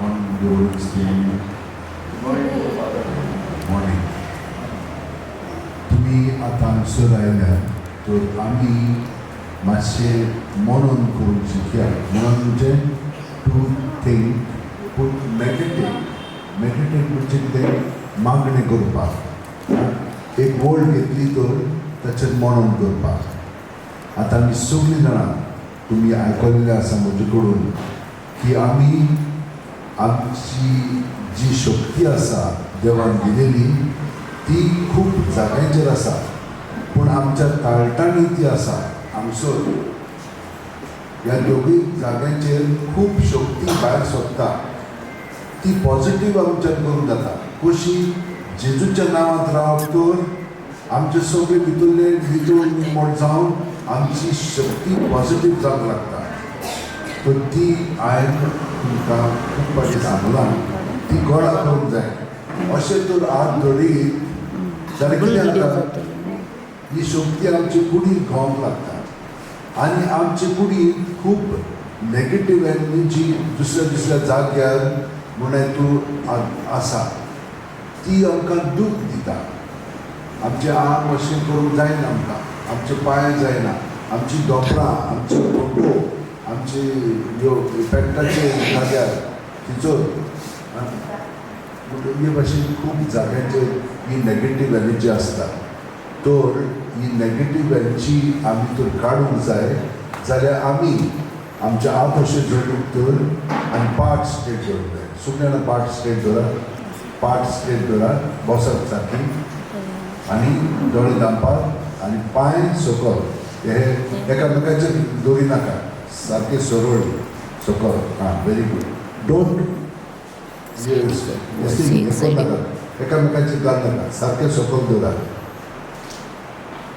on the Holy Spirit. Morning. तुम्ही आता हांगसर आयल्या तर आमी मातशें मनन करून शिकया. मनन म्हणजे टू थिंक पूण मेडिटेट म्हणजे कितें मागणें करपाक. एक वोल्ड घेतली तर ताचेर मनन करपाक. आतां आमी सगळीं जाणां तुमी आयकल्लें आसा म्हजे कडून की आमी आमची जी शक्ती आसा देवान दिलेली ती खूब जाग्यांचेर आसा पूण आमच्या ताळटांनी ती आसा. हांगसर ह्या दोगूय जाग्यांचेर खूब शक्ती भायर सोदता. ती पॉजिटीव आमच्यान करूंक जाता. कशी जेजूच्या नांवांत रावप तर आमचे सगळे भितरले भितर निमळ जावन आमची शक्ती पॉजिटीव जावंक लागता. तर ती हांवें तुमकां खूब फाटीं सांगलां ती गोडा करूंक जाय. अशें तर हात धरीत जाल्यार कितें जाता ही शक्ती आमचे कुडींत घोवंक लागता आनी आमचे कुडींत खूब नेगेटीव एनर्जी दुसऱ्या जाग्यार म्हण तूं आसा ती आमकां दूख दिता. आमचें आंग अशें करूंक जायना आमकां. आमचे पांय जायना. आमची दोपरां आमचे फोटो आमचे ह्यो पेंटाचे जाग्यार तिचो हे भाशेन खूब जाग्यांचेर ही नेगेटीव एनर्जी आसता. तर ही नेगेटीव एनर्जी आमी तर काडूंक जाय जाल्यार आमी आमचे हात अशें जोडूंक तर आनी पार्ट स्ट्रेट दवरूंक जाय. सगळीं जाणां पार्ट स्ट्रेट दवरात. पार्ट स्ट्रेट दवरात. बसत सारकी आनी दोळे धांपात आनी पांय सकल. हे एकामेकाचेर दवरी नाका. सारके सरळ सकल. हां व्हेरी गूड. डोंट एकामेकाचेर घाल नाका. सारके सकल दवरात.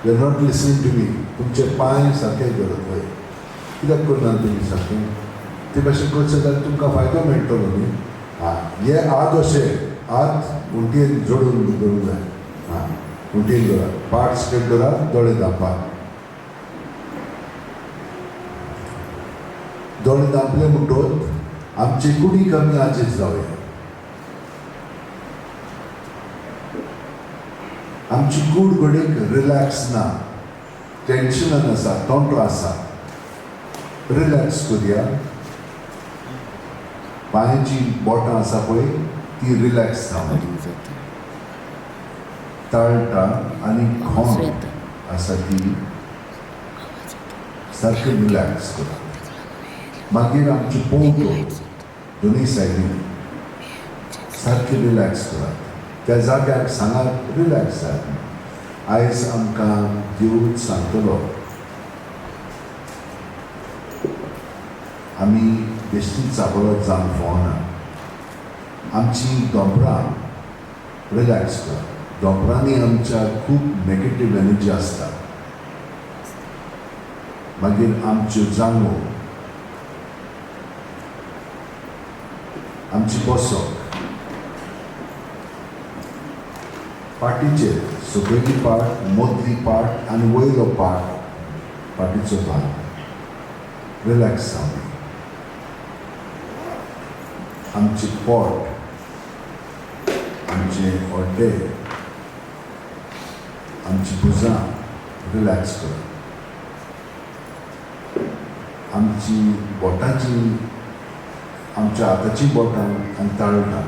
You are not listening to me. तुमचे पांय सारके दवरत वय. कित्याक करना तुमी सारकें ते भाशेन करचें जाल्यार तुमकां फायदो मेळटलो न्ही. हां हे हात अशें हात उंटयेन जोडून दवरूंक जाय. हां उंटयेन दवरात. पार्ट स्ट्रेट दवरात. दोळे धांपात. दोळे धांपले म्हणटच आमचे कुडीक आमी आजीज जावया. आमची कूड घडीक रिलॅक्स ना. टेन्शनान आसा. तोंट्रो आसा. रिलॅक्स करुया. पांयाची बोटां आसा पळय ती रिलॅक्स जावं. ताळटां आनी खोंड आसा ती सारकी रिलॅक्स करा. मागीर आमची पोवतो दोनूय सायडीन सारकी रिलॅक्स करा. त्या जाग्याक सांगात रिलॅक्स जाय. आयज आमकां देव सांगतलो आमी बेश्टी चाबळत जावन भोंवना. आमची दोंपरां रिलॅक्स करा. दोंपरांनी आमच्या खूब नेगेटीव एनर्जी आसता. मागीर आमच्यो जांगो आमची बसप पाटीचेर सकयली पाट मदली पाट आनी वयलो पाट पाटीचो भाग रिलॅक्स जावं. आमची पोट आमचे ओड्डे आमची भुजां रिलॅक्स करा. आमची बोटांची आमच्या हाताची बोटां आनी ताळटां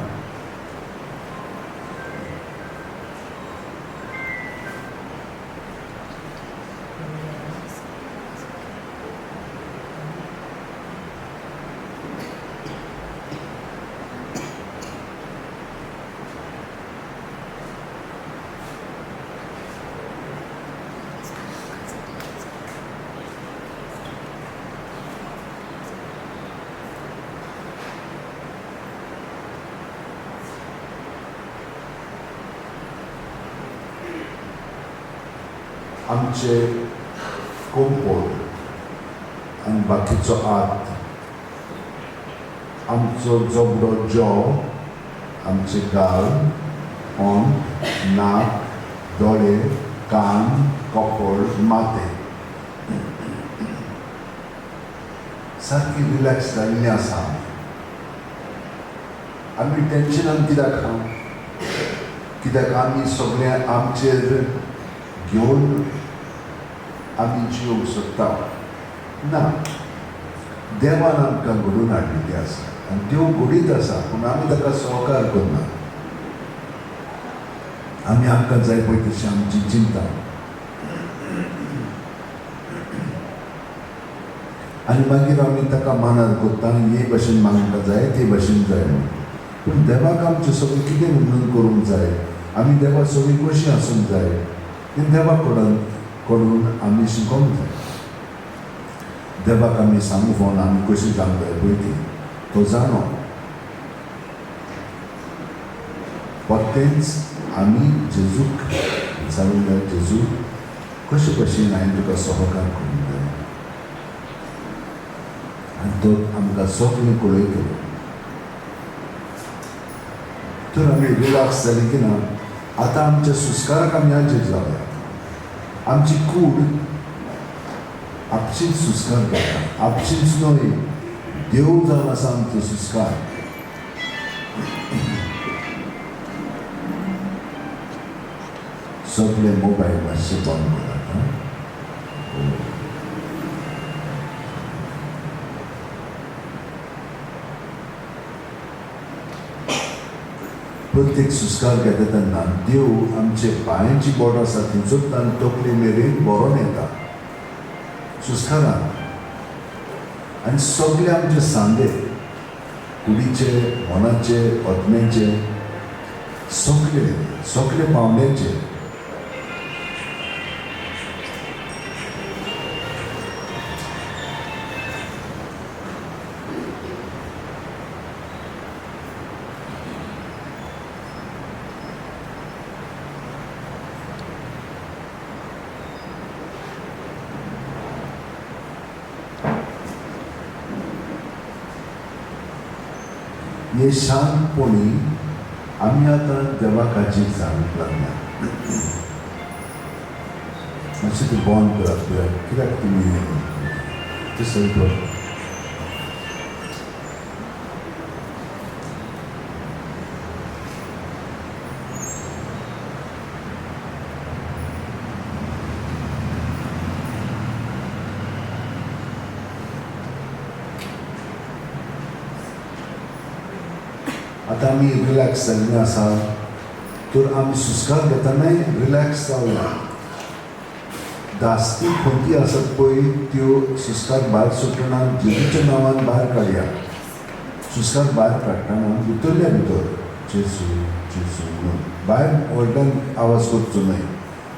आमचे कोंपोट आनी बाकीचो हात आमचो जबडो जॉ आमचे गाल पोंट नाक दोळे कान कपड माथे सारकी रिलॅक्स जाल्लीं आसा. आमी टेन्शनान कित्याक आहा? कित्याक आमी सगळे आमचेर घेवन आमी जिवंक सोदता? ना, देवान आमकां घडोवन हाडिल्ली आसा आनी देव घडीत आसा, पूण आमी ताका सहकार करना. आमी आमकां जाय पळय तशी आमची चिंता आनी मागीर आमी ताका मानार करता, हे भाशेन म्हाका जाय ते भाशेन जाय म्हणून. पूण देवाक आमचें सगळें कितें म्हणून करूंक जाय, आमी देवा सगळीं कशीं आसूंक जाय तें देवा कडून आमी शिकोवंक जाय. देवाक आमी सांगून आमी कशीं जावंक जाय पळय ती तो जाणो. परतेंच आमी जेजूक विचारूंक जाय, जेजू कशे भशेन हांवें तुका सहकार करूंक जाय, आनी तो आमकां सगळें कळयतलो. तर आमी रिलॅक्स जाली की ना, आतां आमच्या सुस्काराक आमी हाजेर जावया. आमची कूड आपशींच सुस्कार करता, आपशींच न्हय, देव जावन आसा आमचो सुस्कार. सगळे मोबायल मातशे बंद करात. प्रत्येक सुस्कार घेता तेन्ना देव आमचे पांयांची बोट आसा थंयसून तान तकले मेरेन बरोवन येता सुस्कारान. आनी सगळे आमचे सांदे, कुडीचे, मनाचे, आत्म्याचे, सगळे पावंड्याचे हे शांतपणी आमी आतां देवाक हाजीर जावंक लागल्या. मातशें तें बंद करात पळय, कित्याक तुमी तें सगळें आतां आमी रिलॅक्स जाल्लीं आसा, तर आमी सुस्कार घेतानाय रिलॅक्स जावया. दास्ती खोंती आसात पळय त्यो सुस्कार भायर सुटना जेजूच्या नांवान भायर काडया. सुस्कार भायर काडटना भितरल्या भितर जेजू जेजू म्हणून भायर व्हडल्यान आवाज करचो न्हय,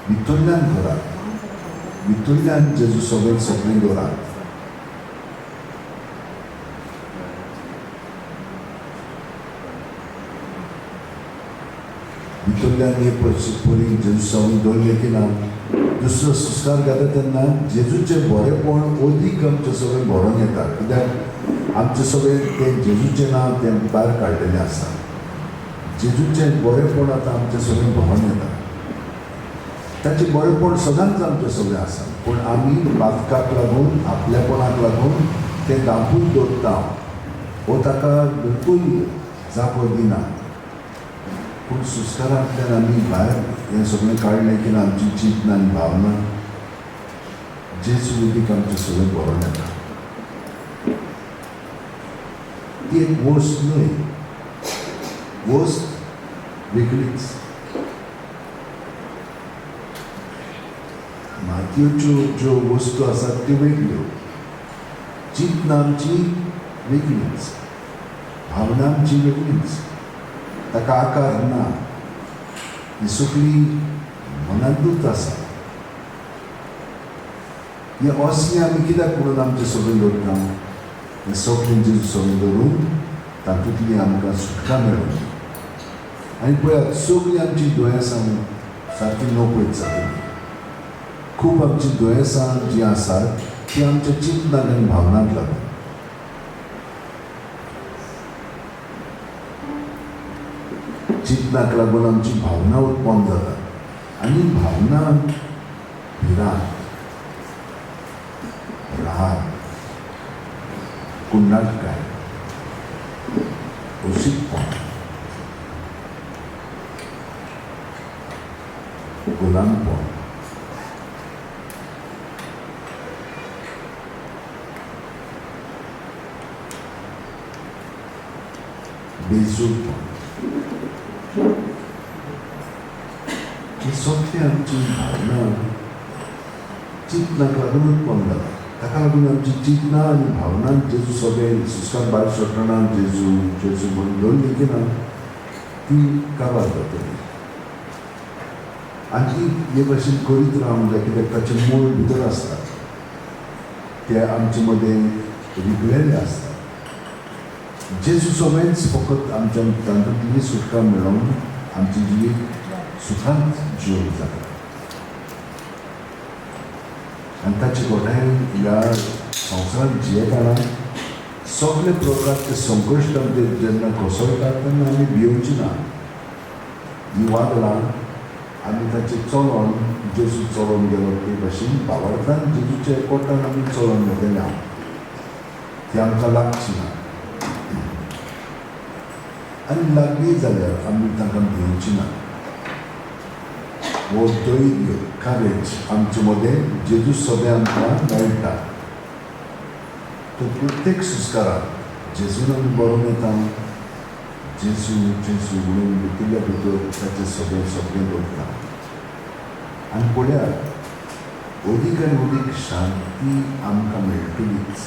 भितरल्यान करात. भितरल्यान जेजू सगळें दवरात. भितरल्यान हे परी जेजू सगळें दवरलें की ना, दुसरो सुस्कार घेता तेन्ना जेजूचें बरेंपण अदीक आमचें सगळें भरोन येता. कित्याक आमचें सगळें तें जेजूचें नांव तें भायर काडलेलें आसा. जेजूचें बरेंपण आतां आमचें सगळें भरोन येता. ताचें बरेंपण सदांच आमचें सगळें आसा, पूण आमी बातकाक लागून, आपल्यापणाक लागून तें दांपून दवरता वो ताका बिलकूल जागो दिना. पूण सुस्कारांतल्यान आमी भायर हें सगळें काडलें की ना, आमची चिंतना आनी भावना जेजू उदीक आमचें सगळें बरोवन येता. ती एक वस्त न्हय, वस्त वेगळीच. मातयेच्यो ज्यो वस्तू आसात त्यो वेगळ्यो, चिंतना आमची वेगळीच, भावना आमची वेगळीच, ताका आकार ना, ही सगळी मनांतूच आसा. हे असलें आमी कित्याक म्हणून आमचें सगळें दवरता? हें सगळें जेजू सगळें दवरून तातूंतली आमकां सुटका मेळूं. आनी पळयात, सगळीं आमची दुयेंसां सारकी नोकळीत जातली. खूब आमची दुयेंसां जीं आसात तीं आमच्या चिंतनाक आनी भावनांक लागून. चिंतनाक लागून आमची भावना उत्पन्न जाता आनी भावना भिरांत, राग, कुण्णाटकाय, अशीपण ल्हानपण. बेजूकपण ही सगळी आमची भावना चिंतनाक लागूनच पडटा. ताका लागून आमची चिंतनां आनी भावना जेजू सगळे सुस्कार भायर सरतना जेजू जेजू म्हणून दवरली की ना ती काबार जातली. आनी ती हे भशेन करीत रावंक जाय कित्याक ताचें मूळ भितर आसता तें आमचे मदें रिगलेलें आसता. जेजू सगळेंच फकत आमच्या तातूंतली सुटका मेळोवन आमची जीण सुखांत जिवंक जाता. आनी ताचे गोठायन ह्या संवसारांत जियेतना सगळे प्रकारचे संकश्ट आमचेर जेन्ना कोसळटात तेन्ना आमी भिवची ना. ही वादळां आमी ताचें चलोन जेजू चलोन गेलो ते भशेन भावार्थान जेजूच्या एकवटान आमी चलोन गेलेले आहा ती आमकां लागची ना. आनी लागली जाल्यार आमी तांकां भिवची ना. वो धैर्य करेज आमचे मदें जेजू सगळें आमकां मेळटा. तो प्रत्येक सुस्काराक जेजून आमी बरोवन येता. जेजू जेजू म्हणून भितरल्या भितर ताचें सगळें सगळें दवरता. आनी पळयात अदीक आनी अदीक शांती आमकां मेळटलीच.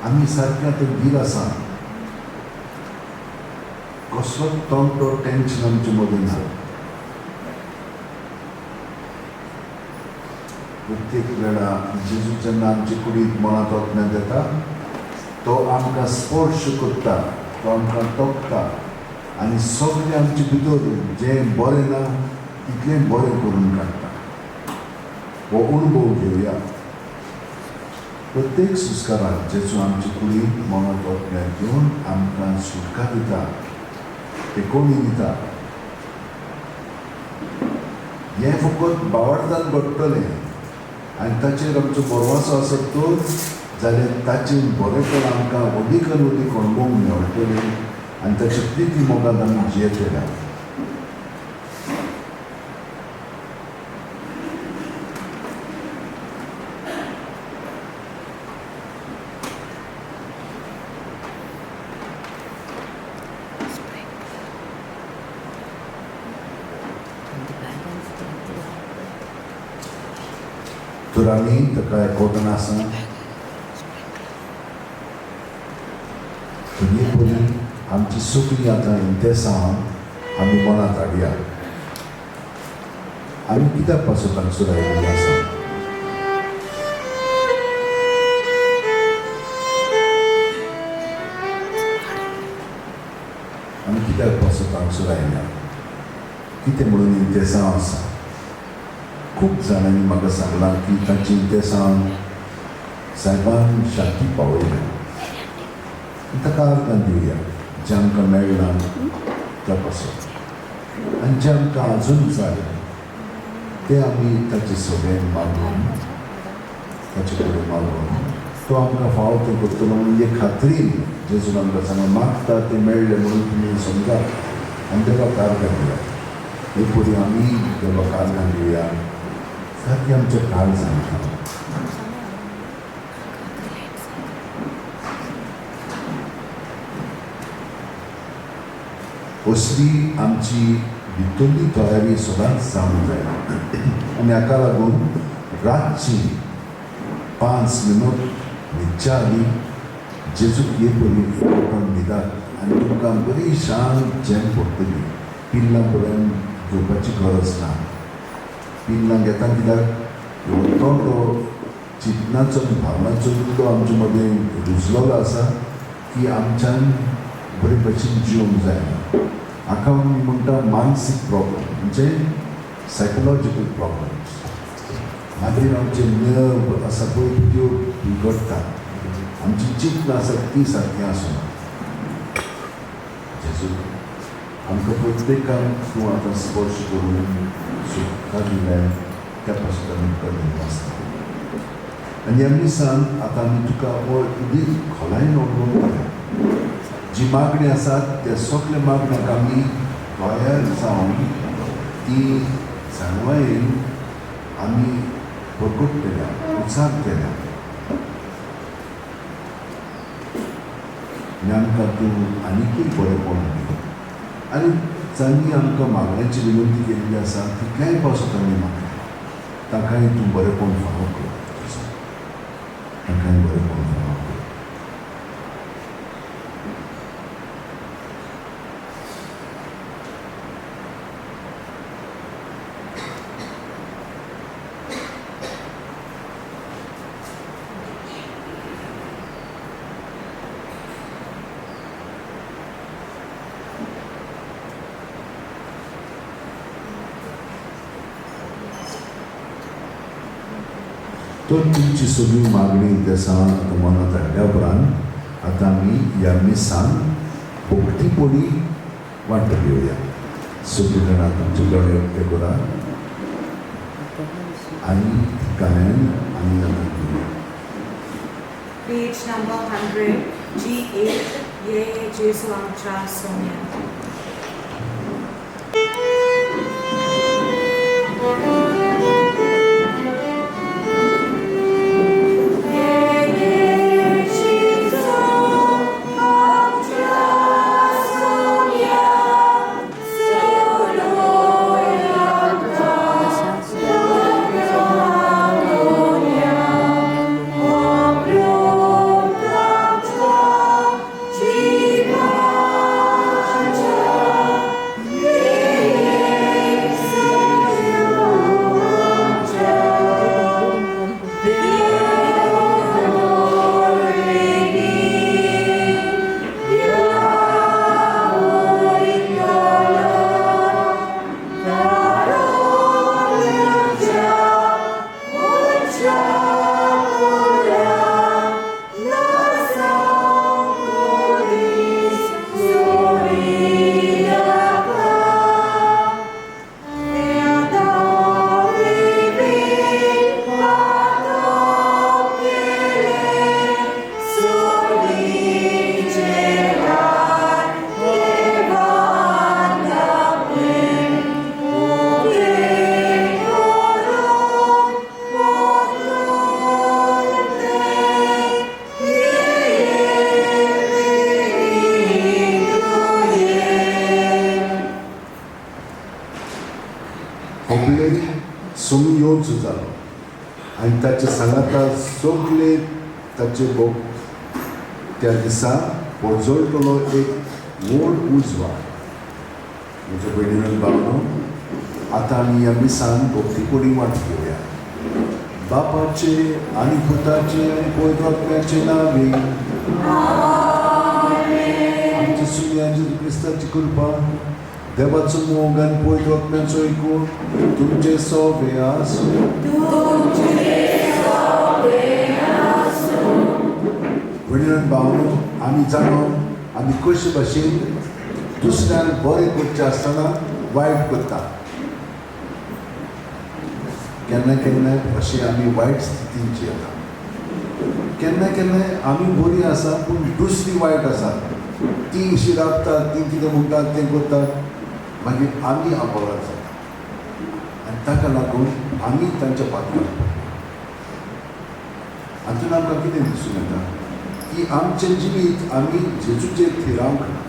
आमी सारकें आतां दील आसा कसलोच तंटो टेन्शन आमचे मदीं ना. प्रत्येक वेळा जेजू जेन्ना आमचे कुडींत मनांत वतना देता तो आमकां स्पर्श करता, तो आमकां तोखता आनी सगळें आमचे भितर जें बरें ना तितलें बरें करून काडटा. हो अणभव घेवया. प्रत्येक सुस्काराक जेजू आमचे कुडींत मनांत वतल्यार घेवन आमकां सुटका दिता, तेकोणी दिता. हें फकत भावार्थान घडटलें आनी ताचेर आमचो भरवसो आसत तर जाल्यार ताचें बरेंपण आमकां अदीक आनी अदीक अणभव मेळटलें आनी ताचे प्रिती मोगान आमी जियेतले. तर आमी ताका एकवटना आसा. हे परी आमची सगळीं आतां इंतेसां आमी मनांत हाडया. आमी कित्याक पासून तांगसर आयिल्लीं आसा. आमी कित्याक पासून तांगसर आयल्या कितें म्हणून इंतेसां आसा. खूब जाणांनी म्हाका सांगलां की तांची इंतेसां सायबान शांती पावयल्या. ताका अर्थ दिवया जें आमकां मेळना त्या पासून आनी जें आमकां आजून जाय तें आमी ताचें सगळें मागून ताचे कडेन मागून तो आमकां फावो तें करतलो म्हणून हे खात्रीन जेजून आमकां सांगा मागता तें मेळ्ळें म्हणून तुमी समजात आनी देवाक अर्थ दिया. हे परी आमी देवाक अर्थ दिवया. सारकें आमचें काळ सांगता. असली आमची भितरली तयारी सदांच जावंक जाय. आनी हाका लागून रातची 5 मिनट न्हिदच्या आदीं जेजूक हे परी एकवटान न्हिदात आनी तुमकां बरी शांत झेम पडटली. पिल्लां पर्यंत घेवपाची गरज ना. पिल्लां घेता कित्याक तो चिंतनाचो आनी भावनाचो इतलो आमचे मदें रुजलेलो आसा की आमच्यान बरे भशेन जिवंक जायना. हाका आमी म्हणटा मानसीक प्रॉब्लम म्हणजे सायकोलॉजिकल प्रॉब्लम्स. मागीर आमचे नर्व आसा पळय त्यो बिगडटा. आमची चिंतनां आसा ती सारकी आसना. जेजू आमकां प्रत्येकाक तूं आतां स्पर्श करून सुटका दिल्या त्या पासून आमी कडेन आसता. आनी ह्या दिसान आतां आमी तुका अदीक खोलायेन अणभव करया. जी मागणी आसात त्या सगळ्या मागण्याक आमी तयार जावन ती जाणवायेन आमी प्रकट केल्या, उचार केल्या. आनी आमकां तूं आनीकूय बरेंपण दी. आनी जांणी आमकां मागण्याची विनंती केल्ली आसा तितल्याय पासून तांणी मागल्या. ताकाय तूं बरेंपण फावो कर, ताकाय बरेंपण फावो कर. तर तुमची सगळी मागणी देसान मनांत हाडल्या उपरांत आतां आमी ह्या मिसान भोगटीपणी वांटो घेवया. सगळीं जाणां तुमचे दोळे उक्ते करात आनी गायन आमी आतां घेवया. Page number 100, G8, ये जेसु आमच्या सोन्या. सोमी येवचो जालो आनी ताचे सांगाता सगळे ताचे भोग त्या दिसा पोजळटलो एक व्हड उजवाड. म्हज्या भयणीन भावनो, आतां आमी ह्या मिसान भोगटीपणी वांटो घेवया. बापाचे आनी पुताचे आनी पवित्र आत्म्याचे नांवे. आमच्या सुन्या जेजू क्रिस्ताची कृपा, देवाचो मोग आनी पवित्र आत्म्याचो एकूण तुमचे सगळे आसूं. भयणीन भावनो, आमी जाणून आमी कशे भाशेन दुसऱ्यांक बरें करचें आसतना वायट करता. केन्ना केन्नाय अशें आमी वायट स्थितींत येता. केन्ना केन्नाय आमी बरीं आसा पूण दुसरी वायट आसा. ती अशीं राबतात, ती कितें म्हणटात तें करतात, मागीर आमी अपराध जाता. आनी ताका लागून आमी तांच्या पातळीर हातून आमकां कितें दिसून येता की आमचें जिवीत आमी जेजूचेर थिरावंक ना.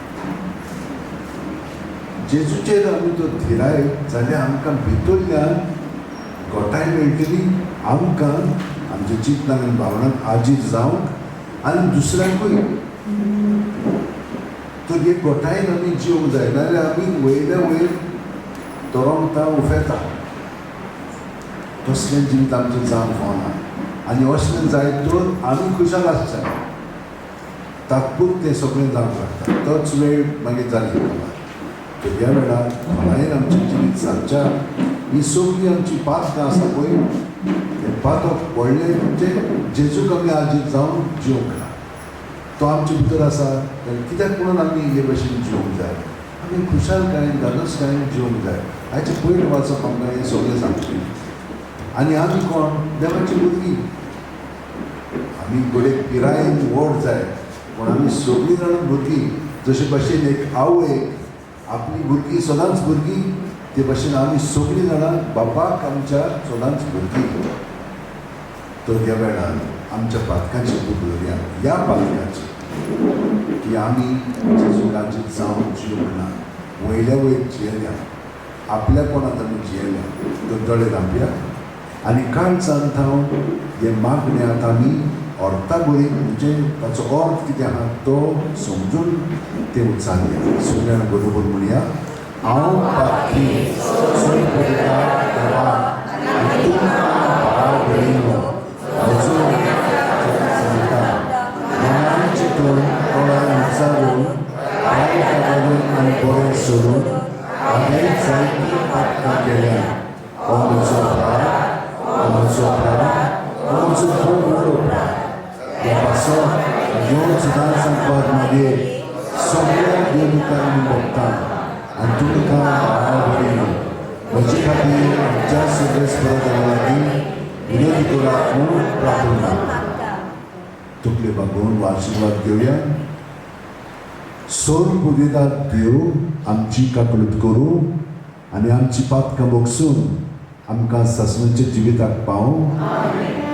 जेजूचेर आमी तो थिरायत जाल्यार आमकां भितरल्यान घोटाय मेळटली. आमकां आमच्या चिंतनान आनी भावनांक आजीर जावंक आनी दुसऱ्यांकूय. तर एक घोटायेन आमी जिवंक जाय, नाजाल्यार आमी वयल्या वयर तोरोमता उफेता. तसलें जिवीत आमचें जावंक फावना. आनी असलें जाय तर आमी खुशाल आसचें. तात्पुरतें सगळें जावंक लागता. तोच वेळ मागीर जाली काबार. तर ह्या वेळार खोलायेन आमचें जिवीत सारच्या ही सगळी आमची पात्रां आसा पळय, हें पातक व्हडलें म्हणजे जेजूक आमी आजीर जावन जिवंक ना. तो आमचे भितर आसा जाल्यार कित्याक म्हणून आमी हे भशेन जिवंक जाय. आमी खुशालकायेन धादोसकायेन जिवंक जाय. हाचे पयलीं वाचप आमकां हें सगळें सांगचें. आनी आमी कोण? देवाची भुरगीं. आमी बरे पिरायेन व्हड जाय पूण आमी सगळीं जाणां भुरगीं. जशे भाशेन एक आवयक आपली भुरगीं सदांच भुरगीं ते भाशेन आमी सगळीं जाणां बापाक आमच्या चोडांच भुरगीं तो ह्या वेळार आमच्या पातकाची खूब दवरया ह्या पातकाची की आमी जेजुकाची जावन जिवंक ना वयल्या वयर जियेल्या आपल्या कोणाक आमी जियेल्या तो दोळे धांपया आनी काल सांगतां हे मागण्यात आमी अर्था बरी म्हणजे ताचो अर्थ कितें आहा तो समजून ते उचालया सगळ्यां बरोबर म्हणया हांव पातकी सोय करता देवा आनी तुमकां भाव भयणो म्हजो सांगता मनान चिंतून दोळ्यान विचारून पांय काडून आनी बरें सोडून हांवें जायतीं पातकां केल्या हो म्हजो भाव हो म्हजो भाव हो म्हजो खूब व्हडलो भाव हे पासो ह्यो सुद्दां सांगपाक मागीर सगळ्या देवतांनी भोगता आनी तुमकां भाव भयणो म्हजे खातीर आमच्या सगळ्या लागीं विनंती करात म्हूण प्रार्थना तुपले बागोवन आशिर्वाद घेवया सोर पुदिता देव आमची काकलूत करूं आनी आमची पातकां मोगसून आमकां ससणेच्या जिविताक पावूं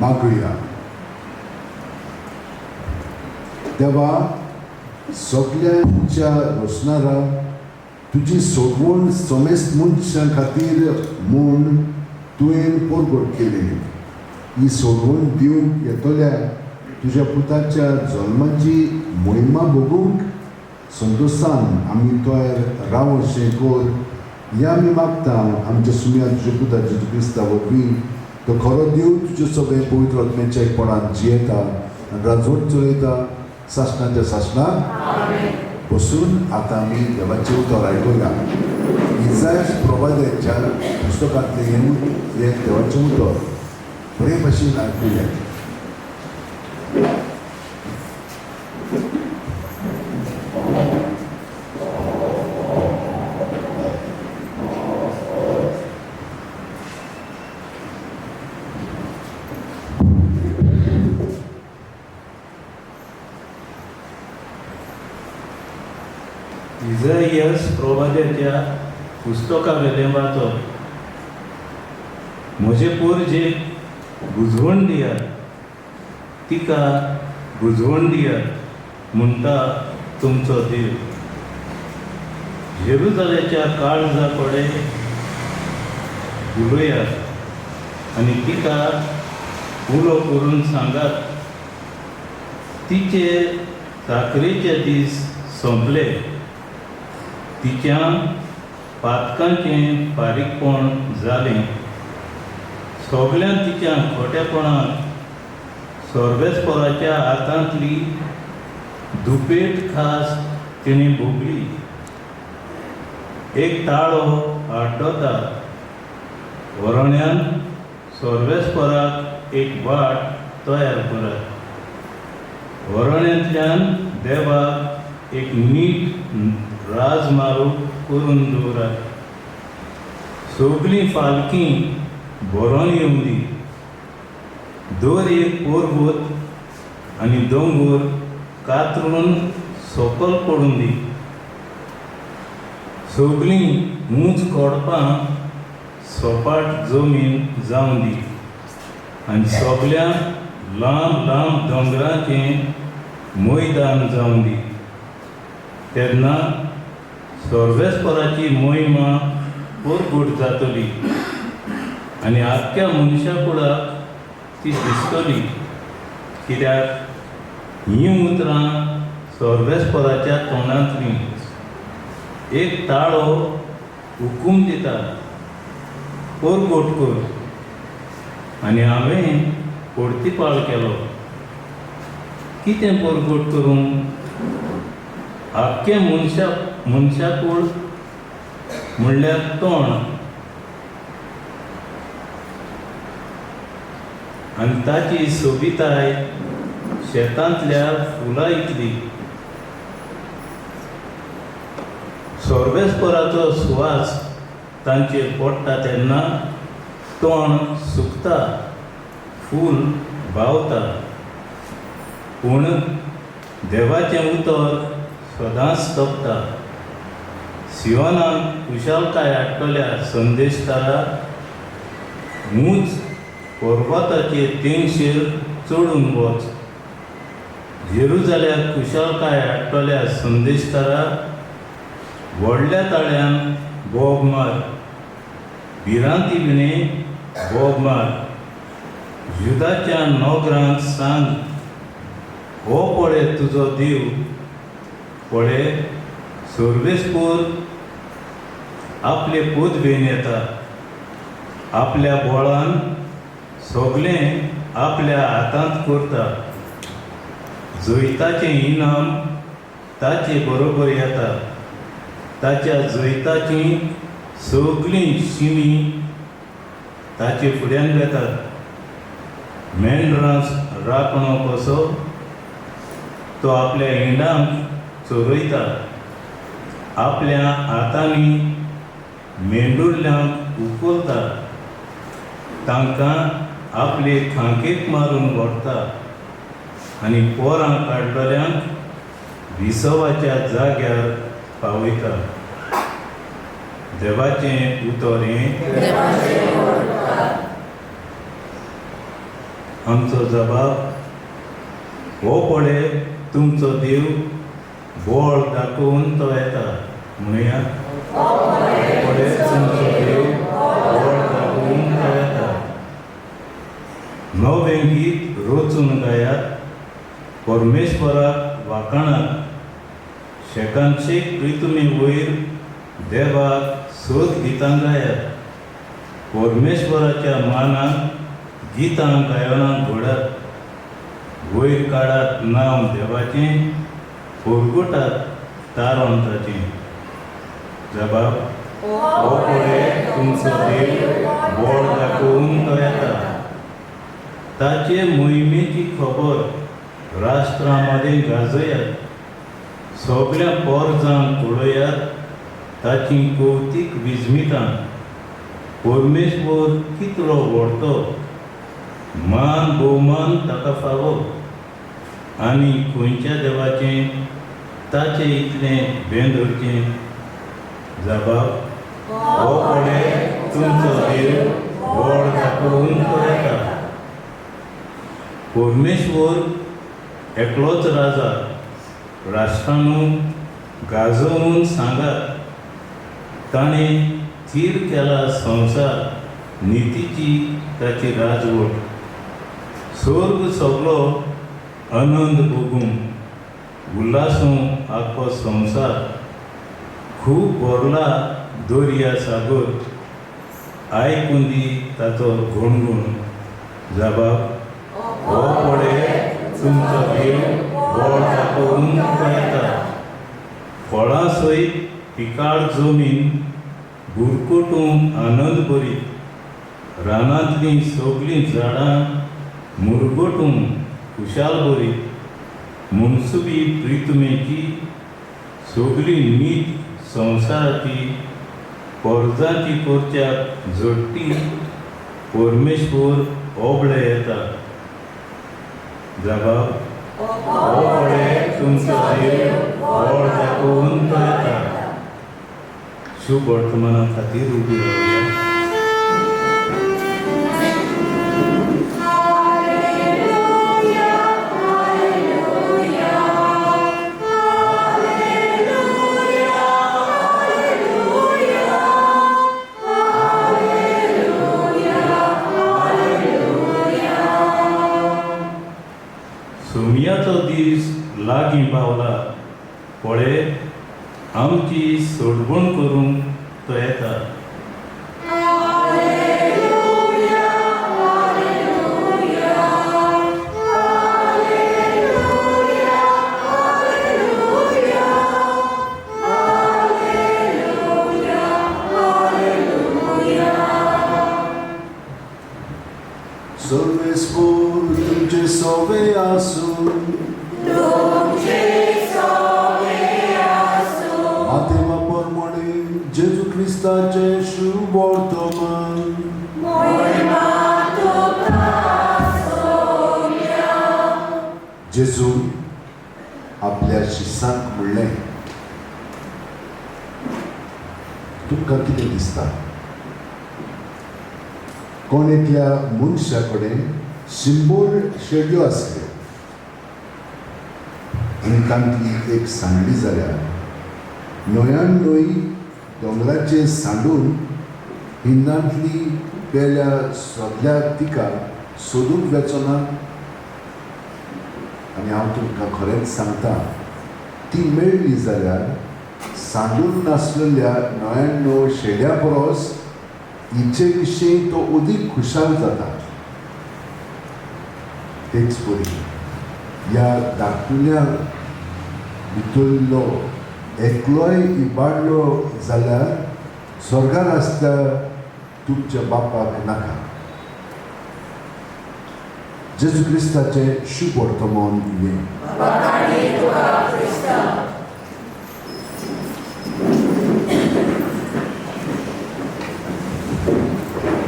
मागुया देवा सगळ्यांच्या रोशनारा तुजी सोडवण समेस्त मनशां खातीर म्हूण तुवें परगट केली ही सोडवण दिवंक येतल्या तुज्या पुताच्या जल्माची मोहिमा बगूंक संतोशान आमी तोयर राव अशें कर हें आमी मागता आमच्या सुम्या तुज्या पुता जेजू क्रिस्ता वरवीं तो खरो देव तुजें सगळें पवित्र आत्म्याच्या एकपणान जियेता आनी राजवट चलयता सासणाच्या सासणाक बसून आतां आमी देवाचें उतर आयकुया इसायास प्रवाद्याच्या पुस्तकांतलें हें देवाचें उतर बरे भाशेन आयकुया इसायास प्रवाद्याच्या पुस्तका वेलें वाचप म्हजे पोरजेक बुजवण दियात तिका बुजवण दियात म्हणटा तुमचो देव जेरुजालेच्या काळजा कडेन उलयात आनी तिका उलो करून सांगात तिचे चाकरेचे दीस सोंपले तिच्या पातकांचें फारीकपण जालें सगळ्यां तिच्या खोटेपणाक सोर्बेस्पराच्या हातांतली दुपेट खास तिणें भोगली एक ताळो आड्डोता वरोण्यान सोर्बेस्पराक एक वाट तयार करात वरोण्यांतल्यान देवाक एक नीट राजमारू करून दवरात सगळीं फालकीं बरोवन येवंक दी दर एक पोरबूत आनी दोंगर कातरून सकल पडून दी सगळीं उंच कोडपां सपाट जमीन जावन दी आनी सगळ्या लांब लांब दोंगराचें मैदान जावन दी तेन्ना सोर्बेस्पराची मोहिमा परगट जातली आनी आख्ख्या मनशा कुळाक ती दिसतली कित्याक हीं उतरां सोर्बेस्पराच्या तोंडांतलीं एक ताळो हुकूम दिता पोरगोट कर. आनी हांवें परतीपाळ केलो. कितें पोरगोट करूं? आख्खे मनशाकूड म्हणल्यार तोंड आनी ताची सोबिताय शेतांतल्या फुलां इतली. सोर्बेस्पराचो सुवास तांचेर पडटा तेन्ना तोंड सुकता, फूल भावता. पूण देवाचें उतर सदांच तपता. सियोनाक कुशालकाय हाडटल्या संदेशकारा मूच पर्वताचे तेंगशेर चडून वच. जेरुजाल्याक कुशालकाय हाडटल्या संदेशकारा व्हडल्या ताळ्यान बोब मार. भिरांती विणे बोब मार. युदाच्या नोकरांक सांग, हो पळय तुजो देव. पळय सोर्बेस्पोर आपले पोदवेन येता. आपल्या बोळान सगळें आपल्या हातांत करता. जैताचें इनाम ताचे बरोबर येता. ताच्या जैताचीं सगळीं शिमी ताचे फुड्यान येतात. मेंढरांस राखणो कसो तो आपल्या हिंडांक चोरयता. आपल्या हातांनी मेंढुरल्यांक उखलता. तांकां आपले खांकेक मारून व्हरता आनी पोरां काडलेल्यांक विसवाच्या जाग्यार पावयता. देवाचें उतर हें. आमचो जबाब, हो पळय तुमचो देव. बोळ दाखोवन तो येता. म्हणुया, पळय तुमचो देव बोळ दाखोवन तो येता. नवें गीत रोचून गायात. परमेश्वराक वाखाणात. शेकांतशेक प्रितुमे वयर देवाक सोद गितां गायात. परमेश्वराच्या मानाक गितां गायनां घोडात. वयर काडात नांव देवाचें. परगोटात तारोंताचें. जबाब, हो पळय तुमचो देव बोळ दाखोवन तो येता. ताचे मोहिमेची खबर राष्ट्रां मदें गाजयात. सगळ्या पोरजांक कळयात. ताची कौतीक विजमितां. परमेश्वर कितलो व्हडतो. मान भोवमान ताका फावो. आनी खंयच्या देवाचें ताचे इतलें भेंदरचें. जबाब, हो पळय तुमचो देव बोळ दाखोवन तो येता. परमेश्वर एकलोच राजा. राष्ट्रांनू गाजोवन सांगात. ताणें थीर केला संवसार. नितीची ताची राजवट. स्वर्ग सगळो आनंद भोगूं. उल्हासूं आख्खो संवसार. खूब भरला दर्या सागर. आयकून दी ताचो घोणघोण. जबाब, हो पळय तुमचो देव बोळ दाखोवन तो येता. फळां सयत पिकाळ जमीन. बुरकुटूंक आनंद भरीत. रानांतलीं सगळीं झाडां मुरगोटूंक खुशाल भरीत. मुनसुबी प्रितुमेची सगळीं नीत संवसाराची. पोरजांची कोरच्याक जोडटी. परमेश्वर ओबळे येता. जबाब, हो पळय तुमचो देव बोळ दाखोवन तो येता. शुभ वर्तमाना खातीर उबी रावया. सुमयाचो दीस लागीं पावला. पळय आमची सोडवण करूंक तो येता. जेजू क्रिस्ताचे शुभ वर्तमान जेजून आपल्या शिष्यांक म्हणलें, तुमकां कितें दिसता? कोण एकल्या मनशा कडेन सिंबोल शेड्यो आसल्यो आनी तांतली एक सांडली जाल्यार न्हंयान न्हंय दोंगराचेर सांडून हिंदांतली पेल्या सोदल्या तिका सोदूंक वेचना. आनी हांव तुमकां खरेंच सांगता, ती मेळ्ळी जाल्यार सांडून नासलेल्या न्हंयान न्हंय शेड्या परस हिचे विशीं तो अदीक खुशाल जाता. तेच परी ह्या धाकटुल्या भितरलो एकलोय इबाडलो जाल्यार स्वर्गार आसता तुमच्या बापाक नाका. जेजू क्रिस्ताचे शुभ वर्तमान हे.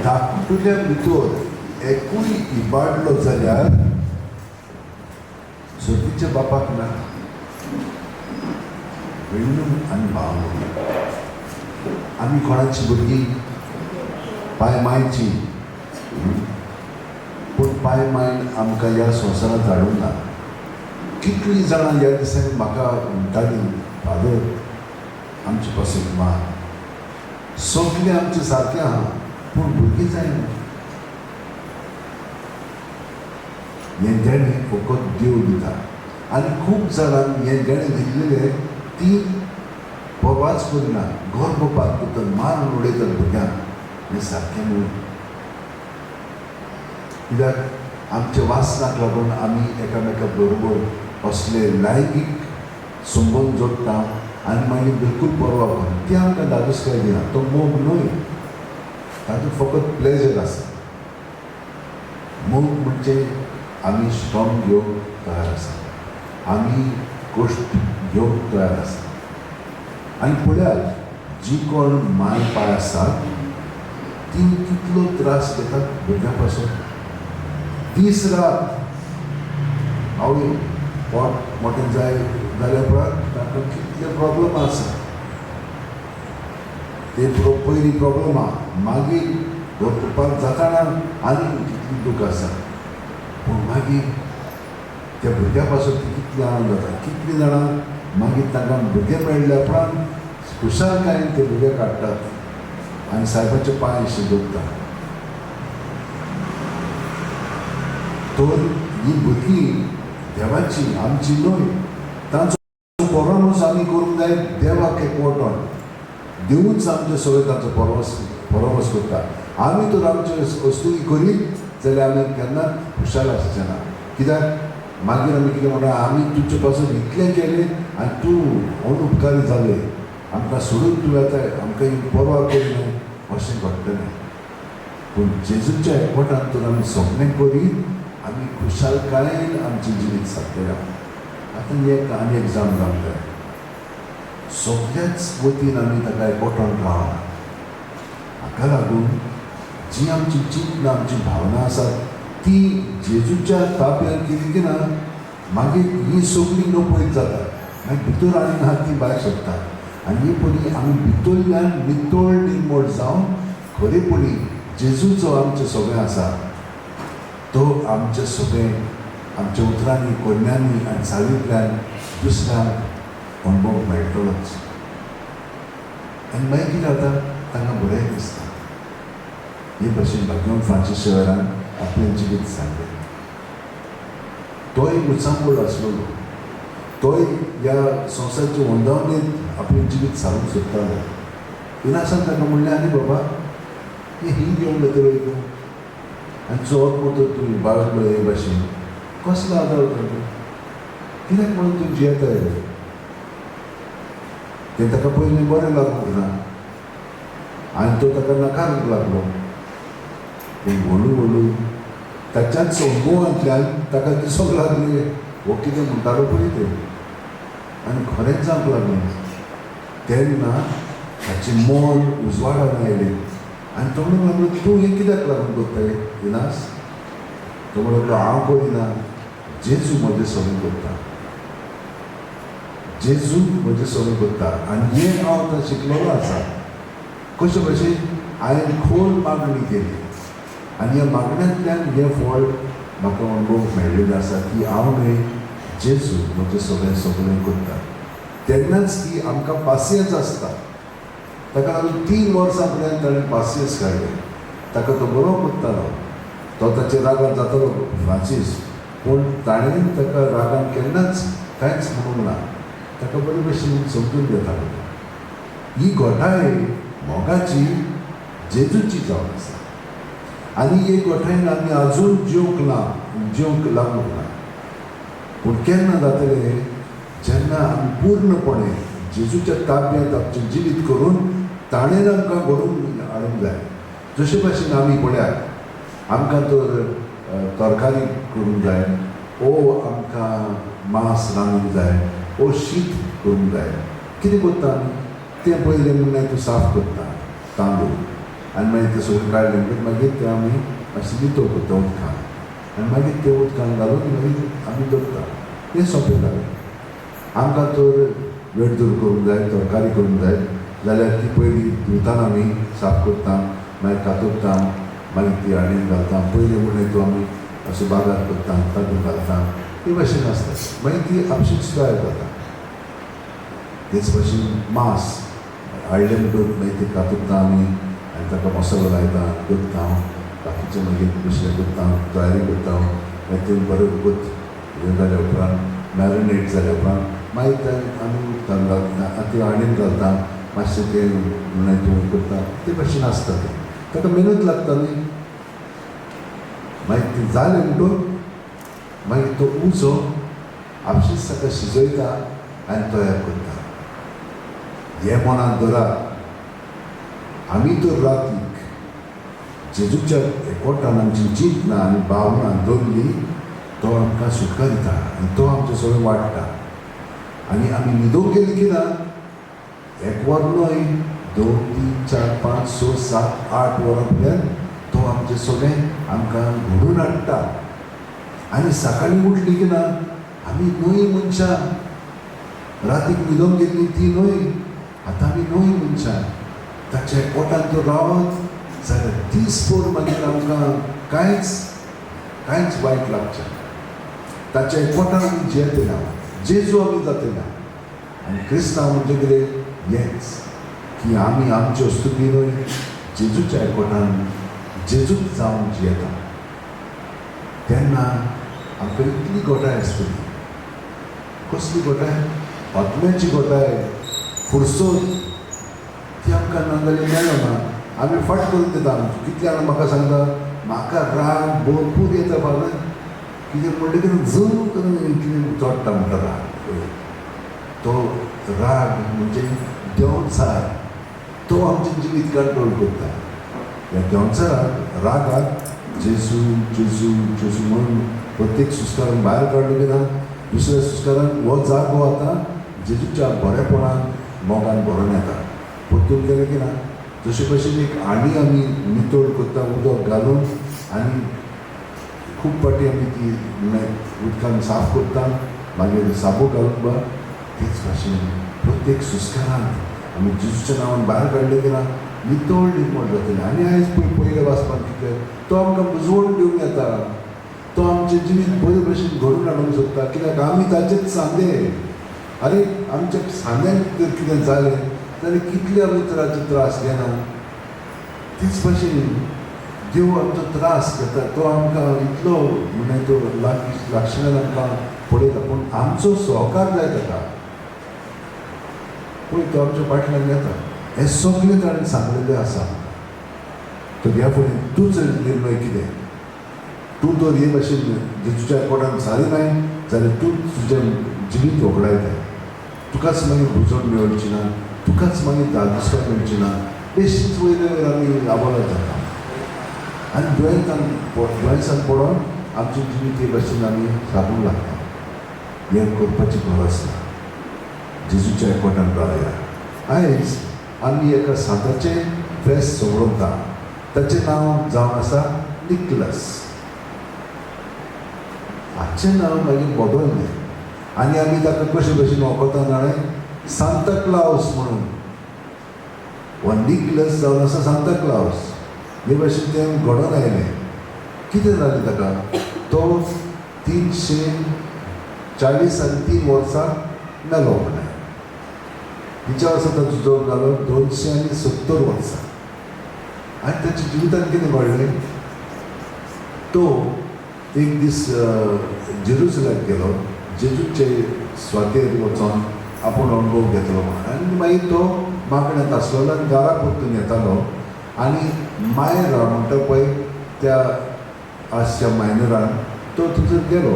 धाकटुल्या भितर एकूय इबाडलो जाल्यार सर्तीच्या बापाक नाका. भयणू आनी भाव, आमी कोणाची भुरगीं पांय मायची, पूण पांय मायन आमकां ह्या संवसारांत धाडूंक ना. कितलीं जाणां ह्या दिसांनी म्हाका म्हणटालीं, फादर आमचे पासून मार, सगळें आमचें सारकें आहा पूण भुरगीं जायना. हें देणें फकत देव दिता. आनी खूब जाणांक हें देणें दिल्लें ती पबाच करिना, घर बापाक भितर मारून उडयतात भुरग्यांक. हें सारकें न्हू. कित्याक आमच्या वासनाक लागून आमी एकामेका बरोबर असले लैंगीक संबंद जोडटा आनी मागीर बिलकूल परवा करना. ती आमकां धादोसकाय दिना. तो मोग न्हय, तातूंत फकत प्लेजर आसा. मोग म्हणजे आमी श्रम घेवंक तयार आसा, आमी गोश्ट घेवंक तयार आसा. आनी पळयात, जी कोण माय पाय आसात ती कितलो त्रास घेतात भुरग्यां पासून. दीस रात आवय पोट मोटें जाय जाल्या उपरांत तांकां कितले प्रॉब्लम आसा. ते पयलीं प्रॉब्लम आहा, मागीर भरपाक जाताना आनी कितली दूख आसा. पूण मागीर त्या भुरग्या पासून ती कितली आनंद जाता. कितलीं जाणां मागीर तांकां भुरगें मेळ्ळ्या उपरांत खुशालकायेन ते भुरगे काडटात आनी सायबाचे पांय अशे दोगतात. तर ही भुरगीं देवाची, आमची न्हय. तांचो परमस आमी करूंक जाय देवाक एकवटोन. देवूच आमचे सगळे तांचो परमस करता. आमी तर आमचे वस्तू करीत जाल्यार आमी केन्नाच खुशाल आसचे ना. कित्याक मागीर आमी कितें म्हणटा, आमी तुजे पासून इतलें केलें आनी तूं अनउपकारी जालें, आमकां सोडून तूं येताय, आमकां ही परवा करिना, अशें घडटलें. पूण जेजूच्या एकवटान तर आमी सगळें करीत आमी खुशालकायेन आमचें जिवीत सारकें. आतां आनी एक जावन जावंक जाय. सगळ्याच वतीन आमी ताका एकवटोन रावना. हाका लागून जी आमची चिंतना, आमची भावना आसात ती जेजूच्या ताब्यांत केली ना, मागीर ही सगळी नपयत जाता. मागीर भितर आनी ना ती भायर सरता. आनी ही परी आमी भितरल्यान नितळ निर्मळ जावन खरेपणी जेजूचो आमचें सगळें आसा तो आमचें सगळें आमच्या उतरांनी, कोन्यांनी आनी चालींतल्यान दुसऱ्यांक अणभव मेळटलोच. आनी मागीर कितें जाता, तांकां बरें दिसता. हे भशेन भाग्यवान फ्रांसीस शेवेरान आपलें जिवीत सांगलें. तोय मुसांबोळ आसलोलो. तोय ह्या संवसाराचे वंदावनेंत आपलें जिवीत सारूंक सोदतालो. विनासान ताका म्हणलें, आनी बाबा हे हिंग घेवन वयतलो तूं आनी चोवप मोतो तूं बाळगलो हे भाशेन कसलो आदार तूं, कित्याक म्हणून तूं जियेताय. तें ताका पयलीं बरें लागूंक ना आनी तो ताका नाकारूंक लागलो. पूण हळू हळू ताच्याच अनुभवांतल्यान ताका दिसूंक लागलें हो कितें म्हणटालो पळय तें, आनी खरेंच जावंक लागलें. तेन्ना ताची मोल उजवाडान आयली आनी तो म्हणून लागलो तूं हें कित्याक लागून करता विनास तो म्हणून लागलो हांव करिना जेजू म्हजें सगळें करता जेजू म्हजें सगळें करता आनी हें हांव आतां शिकलेलो आसा कशे भशेन हांवें खोल मागणी केली आनी ह्या मागण्यांतल्यान हें फळ म्हाका अणभव मेळिल्लो आसा की हांव न्हय जेजू म्हजें सगळें करता तेन्नाच ती आमकां पासियन्स आसता ताका लागून 3 वर्सां पर्यंत ताणें पासियन्स काडलें ताका तो बरो करतालो तो ताचे रागार जातालो फ्रांसीस पूण ताणें ताका रागान केन्नाच कांयच म्हणूंक ना ताका बरे भशेन समजून घेतालो ही घोटाय मोगाची जेजूची जावन आसा आनी हे घोटायेन आमी आजून जिवंक लागूंक ना पूण केन्ना जातलें जेन्ना आमी पूर्णपणे जेजूच्या ताब्यांत आमचें जिवीत करून ताणें आमकां घडोवन हाडूंक जाय जशे भाशेन आमी पळयात आमकां तर तरकारी करूंक जाय ओ आमकां मांस रांदूंक जाय ओ शीत करूंक जाय कितें करता आमी तें पयलें म्हणल्यार तूं साफ करता तांदूळ आनी मागीर तें सगळें काडलें म्हणटकीर मागीर तें आमी मातशें नितळ करता उदकान आनी मागीर तें उदकान घालून मागीर आमी दवरता तें सोंपें जालें आमकां तर वेडदूर करूंक जाय तरकारी करूंक जाय जाल्यार ती पयलीं धुवताना आमी साफ करता मागीर कातरता मागीर ती हाडीन घालता पयलीं म्हणल्यार तूं आमी अशें बाजार करता तातूंत घालता हे भशेन आसता मागीर ती आपशींच तयार जाता तेच भशेन मांस हाडलें म्हणटूच मागीर ती कातरता आमी आनी ताका मसालो लायता करता बाकीचें मागीर दुसरें करता तयारी करता मागीर तें बरें वगत हें जाल्या उपरांत मॅरिनेट जाल्या उपरांत मागीर तें आमी उदकान घालता ती हाडीन घालता मातशें तें म्हणल्यार तूं करता ते भशेन आसता तें ताका मेहनत लागता न्ही मागीर तें जालें म्हणटून मागीर तो उजो आपशींच ताका शिजयता आनी तयार करता हें मनांत धरात आमी तर रातीक जेजूच्या एकवटान आमची चिंतना आनी भावना दवरली तो आमकां सुटका दिता आनी तो आमचें सगळें वाडटा आनी आमी न्हिदूंक गेलीं की ना 1 वर न्हय 2, 3, 4, 5, 6, 7, 8 वरां पर्यंत तो आमचें सगळें आमकां घडोवन हाडटा आनी सकाळीं उठलीं की ना आमी नवी मनशां रातीक न्हिदूंक गेल्लीं ती न्हय आतां आमी नवी मनशां ताच्या एकवटान तर रावत जाल्यार दिसभर मागीर आमकां कांयच वायट लागचें ताच्या एकवटान आमी जियेतले जेजू आमी जातले आनी क्रिस्तांव म्हणजे कितें हेंच की आमी आमच्यो स्तुती न्हय जेजूच्या एकवटान जेजूच जावन जियेता तेन्ना आमकां इतली घोटाय आसतली कसली घोटाय आत्म्याची घोटाय फुरसत ती आमकां ना जाल्यार मेळना ना आमी फट करून दिता कितले जाणां म्हाका सांगता म्हाका राग भरपूर येता बाबा कितें म्हणटकीर जून करून कितें चोडटा म्हणटा राग तो राग म्हणजे देंवचार तो आमचें जिवीत कंट्रोल करता ह्या देंवचाराक रागाक जेजू जेजू जेजू म्हणून प्रत्येक सुस्कारान भायर काडलो की ना दुसऱ्या सुस्कारान हो जागो आतां जेजूच्या बरेपणान मोगान भरून येता परतून गेलें की ना जशे भशेन एक आणी आमी नितळ करता उदक घालून आनी खूब फाटी आमी ती उदकान साफ करता मागीर साबू घालून बा तेच भाशेन प्रत्येक सुस्कारांत आमी जेजूच्या नांवान भायर काडलें की ना नितळ निर्मळ जातलें आनी आयज पयले वाचपाक कितें तो आमकां बुजवण दिवंक येता तो आमचें जिवीत बरे भशेन घडोवन हाडूंक सोदता कित्याक आमी ताचेच सांदे अरे आमच्या सांद्यांक जर कितें जालें जाल्यार कितले आमी तरांचे त्रास घेना तेच भशेन देव आमचो त्रास घेता तो आमकां इतलो म्हणजे तो लागशिल्ल्यान आमकां पळयता पूण आमचो सहकार जाय ताका पळय तो आमच्या फाटल्यान येता हें सगळें ताणें सांगलेलें आसा तर ह्या फुडें तूंच निर्णय कितें तूं तर हे भाशेन जेजूच्या एकवटान जालें ना जाल्यार तूं तुजें जिवीत वगडायता तुकाच मागीर भुजण मेळची ना तुकाच मागीर दादुसकाय मेळची ना बेश्टीच वयले वयर आमी आबोला जाता आनी दुयेंसान पडोन आमचें जिवीत हे भाशेन आमी सागूंक लागता हें करपाची गरज ना जेजूच्या एकवटान रावया आयज आमी एका सांताचें फेस्त सोडोवता. ताचें नांव जावन आसा निकलस. हाचें नांव मागीर बदललें आनी आमी ताका कशे भशेन वळखता जाणें, सांता क्लावस म्हणून. हो निकलस जावन आसा सांता क्लावस. हे भाशेन तें घडोवन आयलें. कितें जालें ताका? तो 343 वर्सां मेलो म्हणे. तिच्या वर्सां ताचो जोर जालो 270 वर्सां. आनी ताच्या जिवितांत कितें घडलें? तो एक दीस जेरुसलेम गेलो, जेजूचे स्वातेर वचोन आपूण अणभव घेतलो म्हणून. आनी मागीर तो मागण्यांत आसलेलो आनी दारा परतून येतालो. आनी मायरा म्हणटा पळय त्या आसच्या मायनरान तो थंयसर गेलो.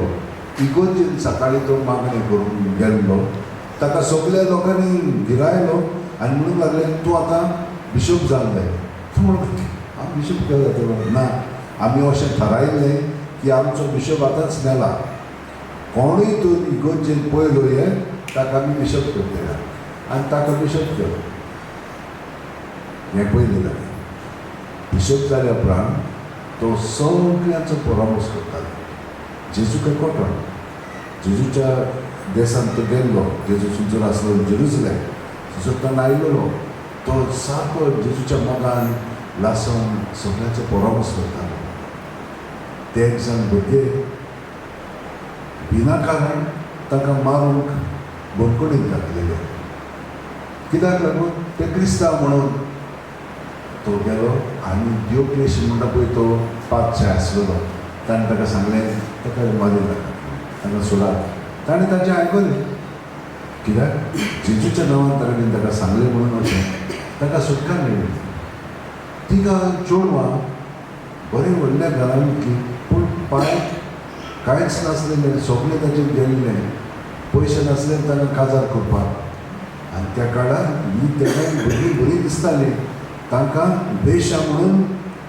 इगोर्जेन सकाळीं तो मागणें करून गेल्लो. ताका सगल्या लोकांनी भिरायलो आनी म्हणूंक लागले, तूं आतां बिशप जाल्लें. तूं म्हणटा हांव बिशप केलो जातलो? ना, आमी अशें थारायल्लें की आमचो बिशप आतांच मेला. कोणूय तो इगोर्जेन पयलो हे ताका आमी बिशप करतले. आनी ताका बिशप केलो. हें पयलें जालें. बिशप जाल्या उपरांत तो सगळ्यांचो परामर्श करतालो. जेजूक एकवटोन जेजूच्या देशांत तो गेल्लो. जेजू थंयसर आसलो जेरुसलेम. थंयसर तो आयिल्लो. तो सारको जेजूच्या मोगान लासून सगळ्यांचो परामर्श करतालो. ते एक जाण भुरगे विनाकारण ताका मारूंक बंदखणींत घातलेले. कित्याक लागून? ते क्रिस्तांव म्हणून. तो गेलो आनी डियोक्लेशियन म्हणटा पळय तो पादशाह आसलेलो, ताणें ताका सांगलें ताका मारूं नाका, ताका सोडात. ताणें ताचें आयकलें. कित्याक? जेजूच्या नांवान ताणें ताका सांगलें म्हणून अशें ताका सुटका मेळ्ळी. तिका चेडवां बरें व्हडल्या घरांतलीं, पूण पांय कांयच नासलेलें, सगळें ताचें गेल्लें. पयशे नासले ताका काजार करपाक. आनी त्या काळार ही तेन्ना भुरगीं बरीं दिसतालीं. तांकां वेश्या म्हणून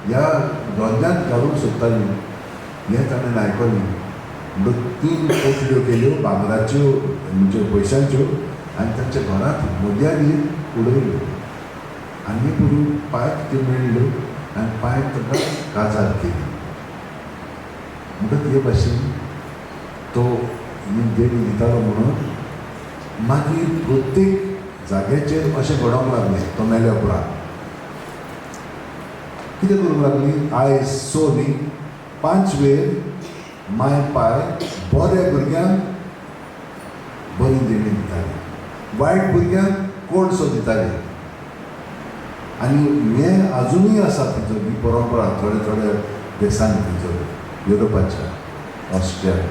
ह्या धंद्यांत घालूंक सोदतालीं. हें ताणें आयकलें. म्हणून 3 पोटल्यो केल्यो भांगराच्यो म्हणजे पयशांच्यो आनी तांच्या घरांत मोदयांनी उडयल्यो. आनी पुरू पांयक त्यो मेळ्ळ्यो आनी पांयक ताका काजार केली. म्हणटच हे भाशेन तो ही देणी दितालो म्हणून मागीर प्रत्येक जाग्याचेर अशें घडोवंक लागलें. तो मेल्या उपरांत कितें करूंक लागलीं? आयज सो न्ही 5 वेळ माय पाय बऱ्या भुरग्यांक बरी देणी दिताली, वायट भुरग्यांक कोणसो दिताली. आनी हें आजुनूय आसा थंयसर ही परंपरा थोड्या थोड्या देशांनी थंयसर युरोपाच्या, ऑस्ट्रियाक.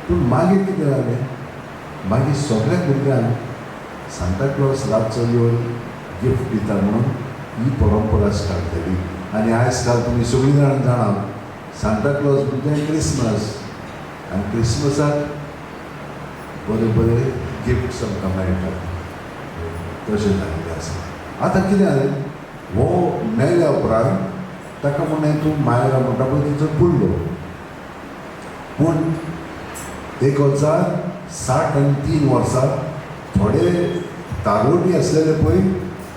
पूण मागीर कितें जालें? मागीर सगळ्या भुरग्यांक सांता क्लॉज रातचो येवन गिफ्ट दिता म्हणून ही परंपरा स्टार्ट जाली. आनी आयज काल तुमी सगळीं जाण जाणात सांता क्लॉज म्हणजे क्रिसमस. आनी क्रिसमसाक बरे बरे गिफ्ट्स आमकां मेळटात. तशें जाल्लें आसा. आतां कितें जालें? हो मेल्या उपरांत ताका म्हणलें तूं मायरा म्हणटा पळय तिचो पुडलो. पूण 1063 वर्सां थोडे तारोटी आसलेले पळय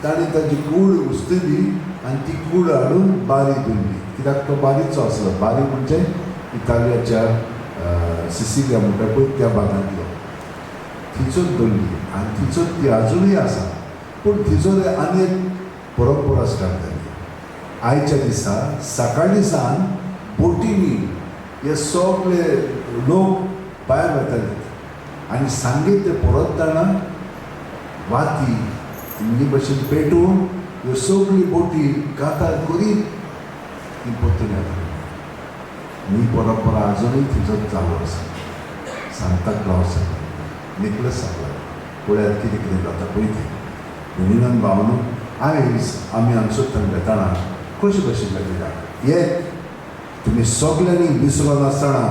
ताणें ताची कूड उस्तली आनी ती कूड हाडून बारी धरली. कित्याक तो बारीचो आसलो. बारी म्हणजे इटालियाच्या सिसिलिया म्हणटा पळय त्या भागांतलो. थिचोच धरली आनी थिचोच ती आजुनूय आसा. पूण थिचो आनी एक परंपरा स्टार्ट जाली. आयच्या दिसा सकाळी सावन बोटींनी हे सगळे लोक भायर वताले आनी सांगीत ते परततना वाती ही भशेन पेटोवन ह्यो सगळी बोटी कातार करीत ती परतून येताली. ही परंपरा आजुनूय थिचोच चालू आसा. सांता क्लॉज निकलस सांगला पळयात कितें कितें जाता पळय तें. म्हणून भावनो आयज आमी आमचो थंडताणा कशें भशेन लागला हे तुमी सगल्यांनी विसरो नासतना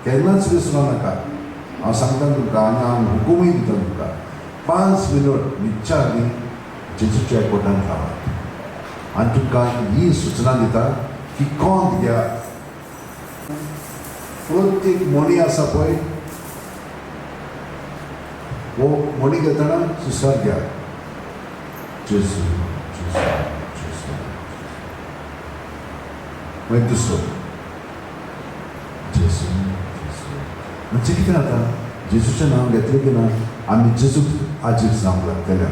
केन्नाच विसरो नाका. हांव सांगता तुमकां आनी हांव हुकूमय दिता तुमकां 5 मिनट निश्चानी जेजूच्या एकवटांत रावात. आनी तुमकां ही सुचना दिता की कोंत घ्या. प्रत्येक मणी आसा पळय हो मणी घेतना सुसार घ्या. जेजू जेजू जेजू मागीर दुसरो जेजू जेजू म्हणजे कितें जाता जेजूचें नांव घेतलें की ना आमी जेजूक आजीर जावंक लागतले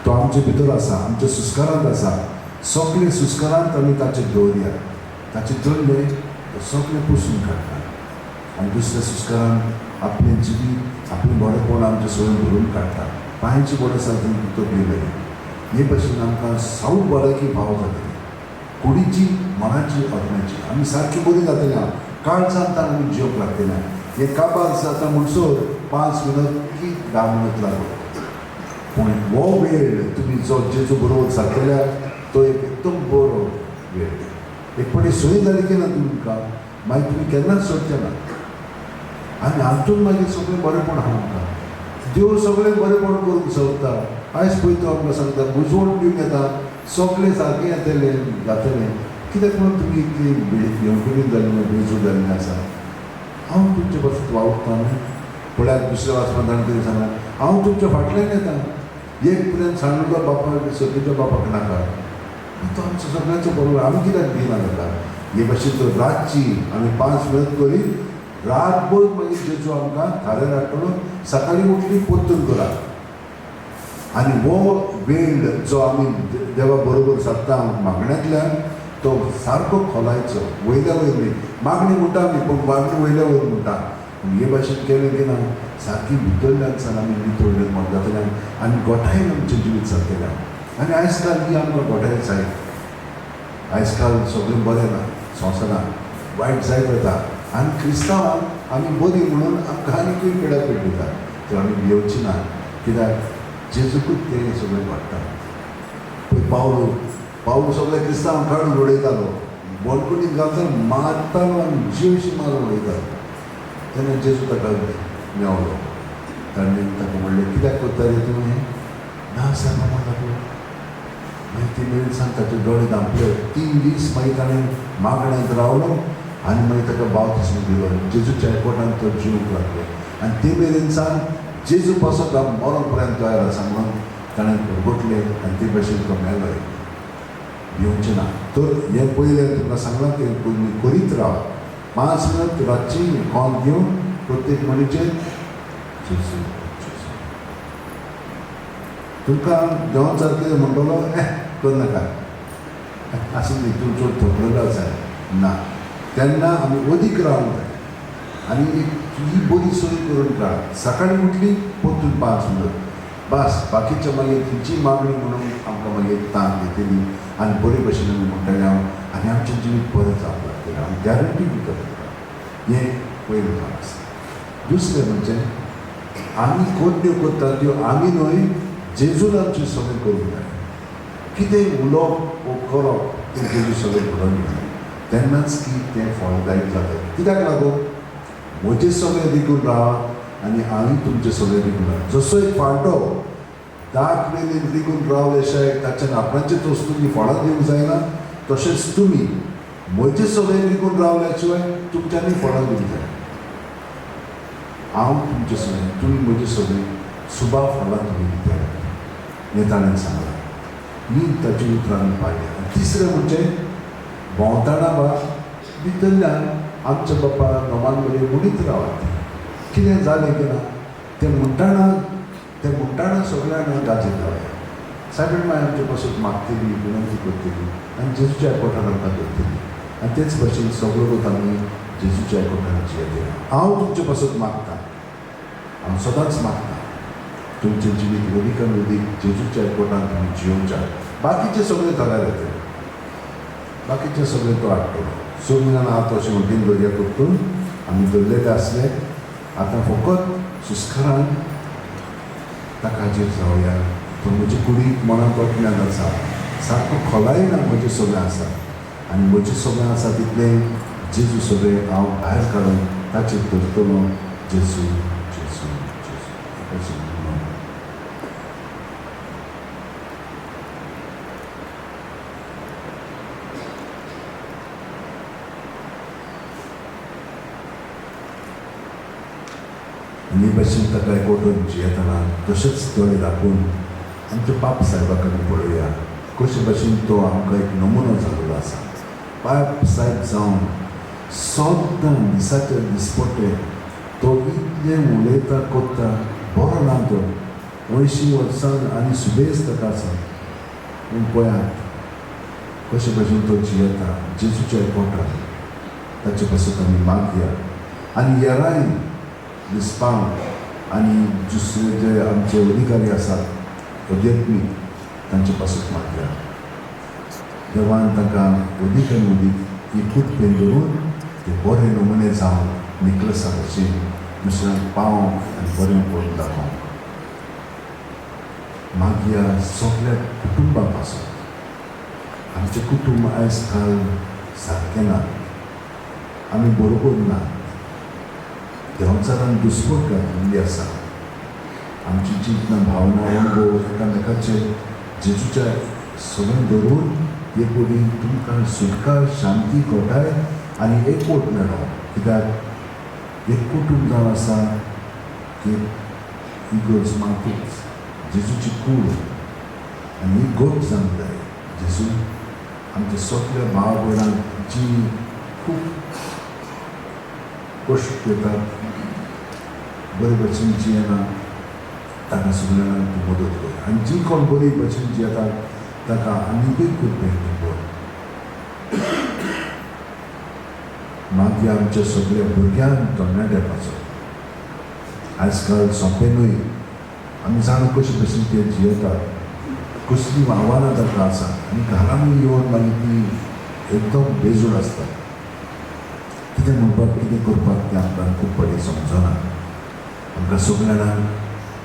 तो आमचे भितर आसा आमच्या सुस्कारांत आसा सगळे सुस्कारांत आमी ताचेर दवरया ताचेर दवरले तो सगळे पुसून काडटा आनी दुसऱ्या सुस्कारांत आपलें जिवीत आपलें बरेपण आमचे सगळें भरून काडटा पांयची बरें आसा तो भिलेली हे भशेन आमकां साऊट बरेकी भाव जातली कुडीची मनाची आत्म्याची आमी सारकी बरी जातली काळजांत आमी जेवंक लागतले हे काबार जाता म्हणसर 5 मिनट की 10 मिनट लागलो पूण हो वेळ तुमी जो जेजू बरोबर सारकेल्यार तो एक एकदम बरो वेळ एक पटी सोय जाली की ना तुमकां मागीर तुमी केन्नाच सोडचे ना आनी हातून मागीर सगळें बरेंपण आहा आमकां देव सगळें बरेंपण करूंक सोदता आयज पळय तो आमकां सांगता बुजवण दिवंक येता सगळें सारकें येतलें जातलें कित्याक म्हणून तुमी इतली येवकरीत जाल्ली बेजू जाल्ली आसा हांव तुमचे पासून वावुरता न्ही फुड्याक दुसऱ्या वाचपदान तरी सांगा हांव तुमच्या फाटल्यान येता एक पर्यंत सांडून बापाक सगळ्याच्या बापाक नाका तो आमचो सगळ्यांचो बरोबर आमी कित्याक भिना जाता हे भशेन तो रातची आमी 5 मिनट करी रातभर मागीर जेजू आमकां थारेर हाडटलो सकाळीं उठली परतून करा आनी हो वेळ जो आमी देवा बरोबर सादता मागण्यांतल्यान तो सारको खोलायचो वयल्या वयर मागणी म्हणटा आमी पूण मागणी वयल्या वयर म्हणटा पूण हे भाशेन केलें की ना सारकी भितरल्यान आमी नितळ्ळे म्हण जातल्यान आनी गोठायेन आमचें जिवीत जातलें आनी आयज काल ही आमकां गोठाय जाय आयज काल सगळें बरें ना संवसारांत वायट जायत वता आनी क्रिस्तांवांक आमी बरी म्हणून आमकां आनीकूय पिड्या पेटयता तर आमी भिवची ना कित्याक जेजूकूच तें सगळें वाडटा पळय पावलो सगळे क्रिस्तांव काडून उडयतालो बोडकुडीन घालतना मारतालो आनी जीवशी मारून उडयतालो तेन्ना जेजू ताका मेवलो ताणें ताका म्हणलें कित्याक करता रे तुवें ना सर मामा लागलो मागीर ती मेळून सांग ताचे दोळे धांपले 3 दीस मागीर ताणें मागण्यांत रावलो आनी मागीर ताका बावतिस्म दिलो जेजूच्या एकवटान तो जिवंक लागलो आनी ते मेरेन सांग जेजू पासत मरण पर्यंत तयार आसा म्हणून ताणें घोटले आनी ते भशेन तो मेलो भिवचें ना तर हें पयलें तुमकां सांगलां तें तुमी करीत राव 5 मिनट रातची कॉल घेवन प्रत्येक मनीचेर जेजू जेजू तुमकां देवान सारकें म्हणटलो कर नाका आसूं दी तूं चड थकलेलो आसा ना तेन्ना आमी अदीक रावंक जाय आनी ही बरी सोय करून काड सकाळीं उठली परतून 5 मिनट बस बाकीच्या मागीर खंयची मागणी म्हणून आमकां मागीर ताण घेतली आनी बरे भशेन आमी म्हणटलें हांव आनी आमचें जिवीत बरें जावंक लागतलें आमी गॅरंटी दिता हें पयलें काम आसा दुसरें म्हणजे आमी कोण करता त्यो आमी न्हय जेजून आमची सगळें करूंक जाय कितेंय उलोवप वो करप तें जेजू सगळें घडोवन घेता तेन्नाच की तें फळदायीक जाता कित्याक लागून म्हजें सगळें देखून रावात आनी हांवें तुमचें सगळें देखून राव जसो एक फांटो दाट वेलीन देखून रावले शिवाय ताच्यान आपणाचें वस्तूंनी फळां दिवंक जायना तशेंच तुमी म्हजें सगळें देखून रावल्या शिवाय तुमच्यांनी फळां दिवंक जाय हांव तुमचें सगळें तुमी म्हजें सगळें सुबाव फळां तुमी दिता हें ताणें सांगलां ही ताची उतरां आमी पाळल्या तिसरें म्हणजे भोंवताना भितरल्यान आमच्या बापा नोमान बरें म्हणीत रावात कितें जालें की ना तें म्हणटाना सगळ्यांना गाजेर रावया सायडीन मागीर आमचे पासून मागतली विनंती करतली आनी जेजूच्या एकवटान आमकां धरतली आनी तेच भशेन सगळो लोक आमी जेजूच्या एकवटान जियेतले हांव तुमचे पासून मागतां हांव सदांच मागतां तुमचें जिवीत अदीक आनी अदीक जेजूच्या एकवटान तुमी जियोवच्या बाकीचे सगळे तयार येतले बाकीचे सगळे तो हाडटलो सोमिनान हांव तशें म्हणटीन दर्या करतून आमी धरलेले आसले आतां फकत सुस्कारान ताका हाजेर जावया तो म्हजी कुडी मनां कटल्यान आसा सारको खोलायना म्हजें सगळें आसा आनी म्हजें सगळें आसा तितलें जेजू सगळें हांव भायर काडून ताचेर धरतलो जेजू जेजू जेजू आनी भशेन ताका एकवटून जियेतना तशेंच दोळे दाखोवन आमच्या पाप साहेबा कडेन पळोवया कशे भाशेन तो आमकां एक नमुनो जाल्लो आसा. पाप साहेब जावन सद्दां दिसाचे दिसपट्टे तो इतलें उलयता कोत्ता बरो ना तो 80 वर्सां आनी सुबेज ताका आसा. पूण पळयात कशे भाशेन तो जियेता जेजूच्या एकवटान. ताचे पासून आमी मागया आनी हेरांय लिस्पांक आनी दुसरे जे आमचे अधिकारी आसात अध्यात्मीक तांचे पासून मागया. देवान तांकां अदीक आनी अदीक एकूच पेन धरून ते बरे नमुने जावन निकलसा भशेन दुसऱ्यांक पावोवंक आनी बरें पळोवन दाखोवंक. मागया सगळ्या कुटुंबा पासून. आमचें कुटुंब आयज काल सारकें ना, आमी बरोबर ना, देंवचारान दुस्पट घातिल्ली आसा. आमची चिंतना भावना अणभव एकामेकाचे जेजूच्या सगळें धरून एक वरी तुमकां सुटका शांती घोटाय आनी एकवट मेळो. कित्याक एक कुटूंब जावन आसा एक इगर्ज मातूच जेजूची कूड आनी ही गोट जावंक जाय. जेजू आमच्या सगळ्या भाव भयणांक जी खूब कश्ट घेतात बरे भशेन जियेना ताका सगळ्यांक तूं मदत कर. आनी जी कोण बरे भशेन जियेतात ताका आनीकूय खूब मेहनत कर. मागीर आमच्या सगळ्या भुरग्यांक तोंडार येवपाचो. आयज काल सोंपें न्हय, आमी जाणा कशे भशेन ते जियेतात, कसली आव्हानां तांकां आसा आनी घरांनी येवन मागीर ती एकदम बेजूड आसता. कितें म्हणपाक कितें करपाक तें आमकां खूब बरें समजना. आमकां सगळ्यांक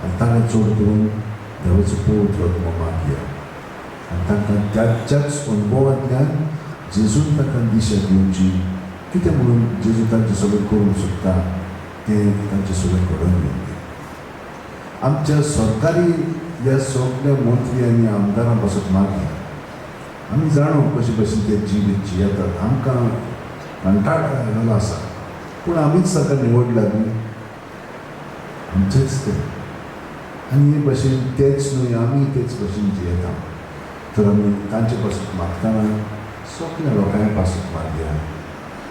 आनी तांकां चड करून देवाचो पवित्र आत्मो मागया आनी तांकां त्याच अनुभवांतल्यान जेजून तांकां दिशा दिवची. कितें म्हणून जेजू तांचें सगळें करूंक सोदता तें तांचें सगळें घडोवन घेवचें. आमच्या सरकारी ह्या सगळ्या मंत्री आनी आमदारां पासून मागया. आमी जाणो कशे भशेन ते जिवीत जियेतात. आमकां कंटाळ आयिल्लो आसा, पूण आमीच ताका निवडला न्ही, आमचेच ते. आनी हे भशेन तेच न्हय, आमी तेच भशेन जियेता. तर आमी तांचे पासून मागतना सगळ्या लोकांक पासून मागया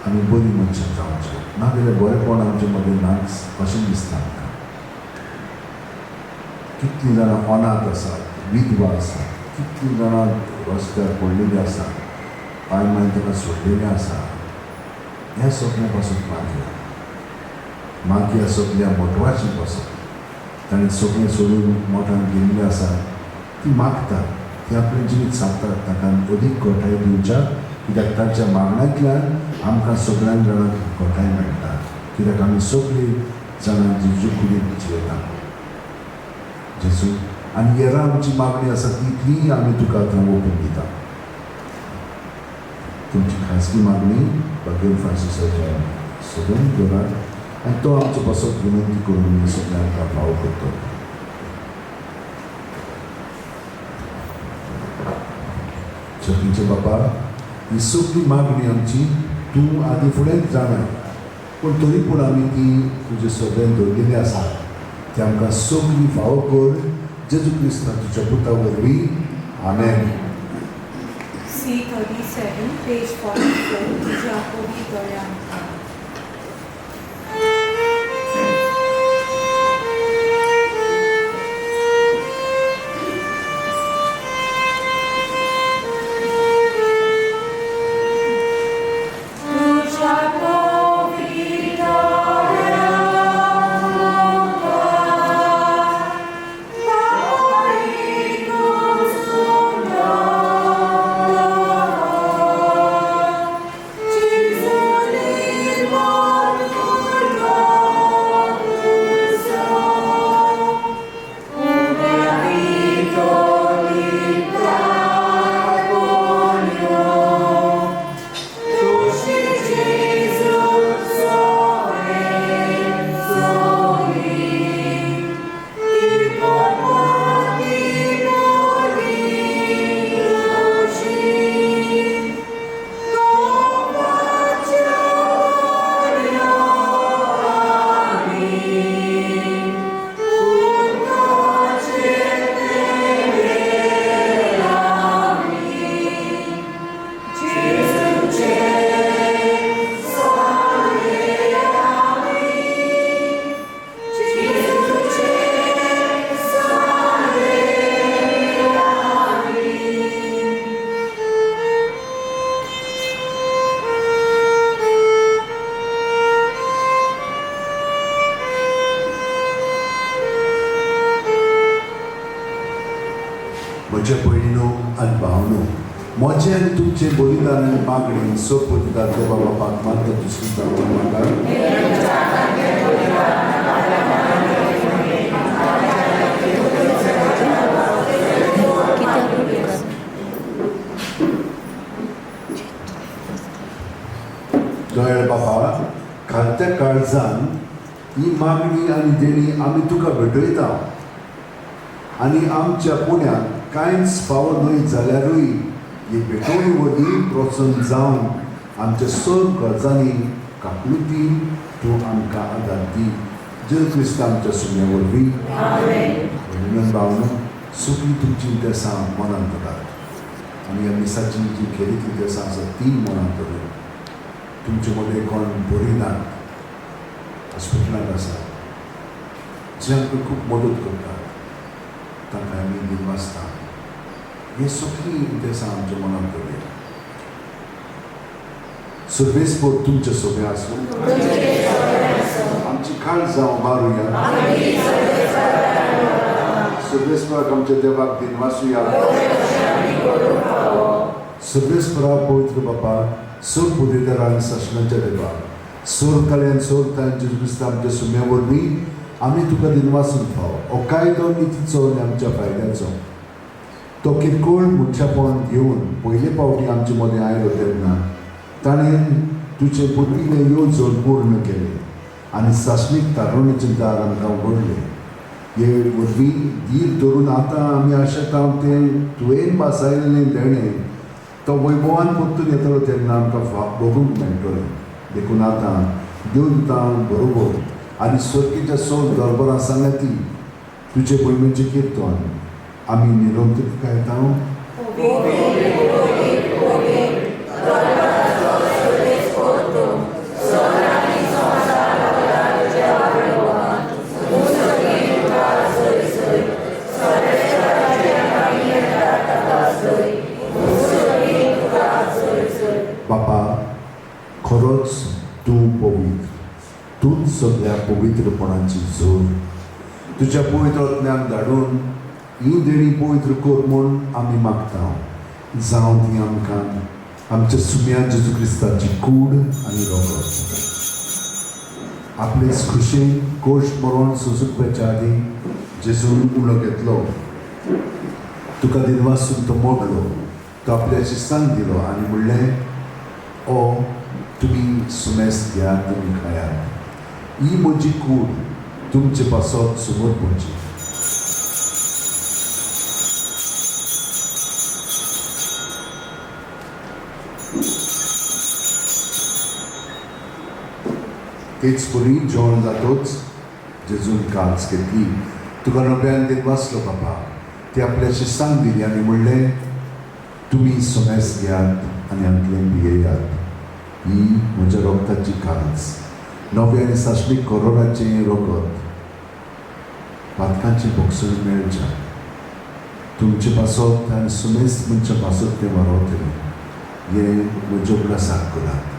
आमी बरीं मनशां जावचें. नाजाल्यार बरेंपण आमचे मदीं नाच अशें दिसता आमकां. कितलीं जाणां अनाथ आसात, विधवा आसात, कितलीं जाणां रस्त्यार पडलेलीं आसात, पांय मागीर ताका सोडलेलीं आसा. ह्या सगळ्या पासून मागया सगळ्या मोटवाची पासून. ताणें सगळें सोडून मोठान गेल्लीं आसा ती मागतात, ती आपलें जिवीत सांगतात ताका अदीक घोटाय दिवच्या. कित्याक तांच्या मागण्यांतल्यान आमकां सगळ्यांक जाणांक घोटाय मेळटा. कित्याक आमी सगळीं जाणां जेजू कुडींत जियेता. जेजू आनी हेरां आमची मागणी आसा तितली आमी तुका आतां ओपून दिता. तुमची खासगी मागणी भगवान फ्रांसिसाच्या सगळ्यांक करात आनी तो आमचो पासत विनंती करून सगळ्यांक फावो करतो. सगळींचे बापा, ही सगळी मागणी आमची तूं आदी फुडेंच जाणा, पूण तरी पूण आमी ती तुजे सगळ्यांक दवरलेली आसा. ती आमकां सगळी फावो कर जेजू क्रिस्तान तुज्या पुता वरवीं. आमेन. C37, page 44, Jacobi Doyan. Jesus. आनी भावनो मोचे आनी तुमचे बलिदान आनी मागणी सोपतात देवा बापाक मात्र दुसरी जावन म्हाका दयाळ बाबा खालत्या काळजान ही मागणी आनी देणी आमी तुका भेटयता आनी आमच्या पुण्याक कांयच फावो न्हय जाल्यारूय ही भेटोवणी वरवीं प्रोत्साहन जावन आमच्या सग गरजांनी काकुळटी तूं आमकां आदार दी जय क्रिस्त आमच्या सुम्या वरवीं म्हणून भावनो सुखी तुमची देसां मनांत करात आनी ह्या मिसाची जी खेरीतली देसां आसा ती मनांत दवरूं तुमचे मदें कोण बरी नात हॉस्पिटलांत आसा जे आमकां खूब मदत करतात तांकां आमी दिनवासता हे सगळी देसां आमच्या मनांत दवरया सर्वेस्पर तुमचे सोबे आसूं आमची खाण जावं मारुया सर्वेस्पराक आमच्या देवाक दिनवासुया सर्वेस्परा पवित्र बापा सोर पुदेदार आनी शासनाच्या देवा सोर कल्याण सोर तांचे क्रिस्त आमच्या सुम्या वरवीं आमी तुका दिनवासून फावो हो कायदो नितीचो आनी आमच्या फायद्याचो तो किरकोळ मुख्यापण घेवन पयले फावटी आमचे मदें आयलो तेन्ना ताणें तुजे बुद्दीने येवजण पूर्ण केले आनी शासनीक तारुण्याचें दार आमकां उगडलें हे वरवीं धीर धरून आतां आमी आशेता तें तुवें बासायलेलें देणें तो वैभवान परतून येतलो तेन्ना आमकां भोगूंक मेळटलें देखून आतां देव दितां बरोबर आनी सर्गीच्या सोल दरबारा सांगाती तुजे महिमेचें किर्तन आमी निरंतरकाय येता बापा खरोच तूं पवित्र तूंच सगळ्या पवित्रपणाची जोर तुज्या पवित्र आत्म्याक धाडून ही देणी पवित्र कर म्हूण आमी मागता जावं ती आमकां आमच्या सुम्या जेजू क्रिस्ताची कूड आनी रोगत आपलेच खुशेन कोश मरोन सोंसुपाच्या आदी जेजून उलो घेतलो तुका दिनवासून तो मोडलो तो आपल्या शिस्तांक दिलो आनी म्हणलें ओ तुमी सुमेस घेयात तुमी खायात ही म्हजी कूड तुमचे पासत समोर पोवची तेच परी जेवण जातोच जेजून काल्स घेतली तुका नव्यान दिनवासलो बाबा ते आपल्या शिस्तांक दिली आनी म्हणलें तुमी सुमेस घेयात आनी हातूंतल्यान पियेयात ही म्हज्या रोगताची काल्स नवे आनी शाश्वीत कोरोनाचें रोगत पातकांची भोगसण मेळच्या तुमचे पासत आनी सुमेस म्हणचे पासत ते मारवतले हे म्हज्या उलासाक करात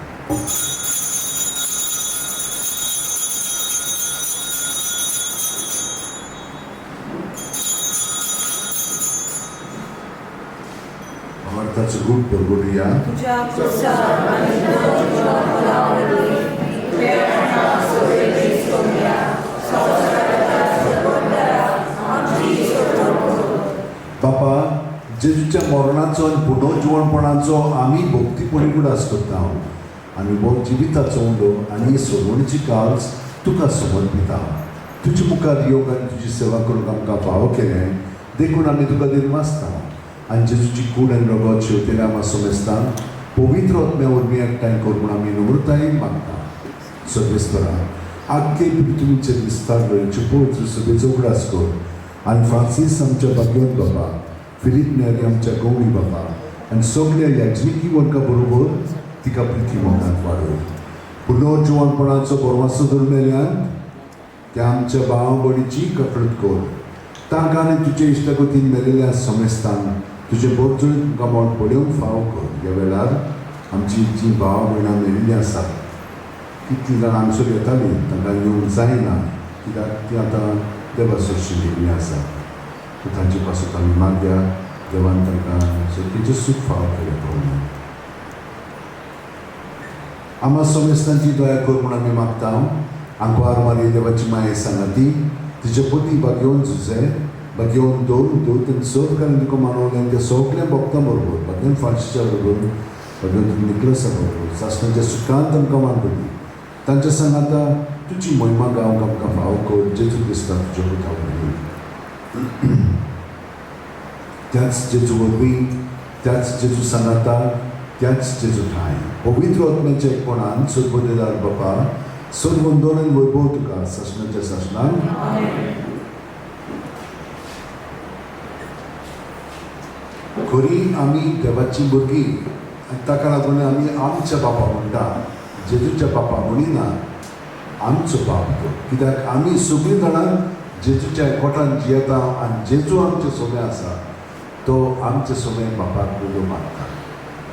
अमर्ताचो रूप बरगडुया तुझ्या प्रसाद आणि फलावरी प्रेरणा सोयरी सोम्या संस्काराच्या संबंधारा आमची बापा जेजूच्या मरणाचो आनी पुनर्जीवनपणाचो आमी भक्तीपणी उडास करता आनी हो जिविताचो उंडो आनी सोडवणीची काल्स तुका समर्पिता तुजे मुखार योग आनी तुजी सेवा करूंक आमकां फावो केलें देखून आमी तुका दिनवासता आनी जेजूची कूड आनी रोगत शेवतेल्या आमी सोमेस्ता पवित्र आत्म्या वरवीं एकठांय करून आमी नम्रतायेन मागता सर्वेस्परा आख्खे पृथ्वीचे विस्तार वेळेचे पवित्र सभेचो उगडास कर आनी फ्रांसीस आमच्या भाग्यवंत बाबा फिलीप नेरी आमच्या गवळी बाबा आनी सगळ्या याजनिकी वर्गा बरोबर तिका प्रिती मोगांत वाडय पुनर्जीवनपणाचो बोरवासो दरम्यान त्या आमच्या भाव भयणीची कटळट कर तांकां आनी तुजे इश्टगतीन मेलेल्या सोमेस्तान तुजे बरजळीत गमोण पळोवंक फाव कर ह्या वेळार आमची जी भाव भयणां मेळिल्लीं आसात कितलीं जाणां हांगसर येतालीं तांकां येवंक जायना कित्याक तीं आतां देवा सोडशी गेल्लीं आसा तांचे पासून आमी मागया देवान तांकां सुखीचें सूख फाव केलें पळोवन आम्हा समेस्तांची दया कर म्हूण आमी मागता आंकवार मारी देवाची माये सांगाती तिचे पती भाग्यवन झुजे भाग्यवन दोन तें सोद घालून तुका मानवलें ते सगळें भक्तां बरोबर भाग्यवन फार्शीच्या बरोबर भाग्यवन निकलसा बरोबर सासणाच्या सुखांत आमकां मानवली तांच्या सांगाता तुजी महिमा गावंक आमकां फाव कर जेजू क्रिस्ता तुज्या पुतावली त्याच जेजू वरवीं त्याच जेजू सांगाता त्याच जेजू ठाय पवित्र आत्म्याच्या एकपणान सद्बुद्धीदार बापा सद्वंदन वैभव तुका सासणाच्या सासणान खरी आमी देवाची भुरगीं आनी ताका लागून आमी आमच्या बापा म्हणटा जेजूच्या बापा म्हणिना आमचो बाप तो कित्याक आमी सगळीं जाणां जेजूच्या एकवटान जियेता आनी जेजू आमचें सोबें आसा तो आमचे सोबें बापाक उलो मारता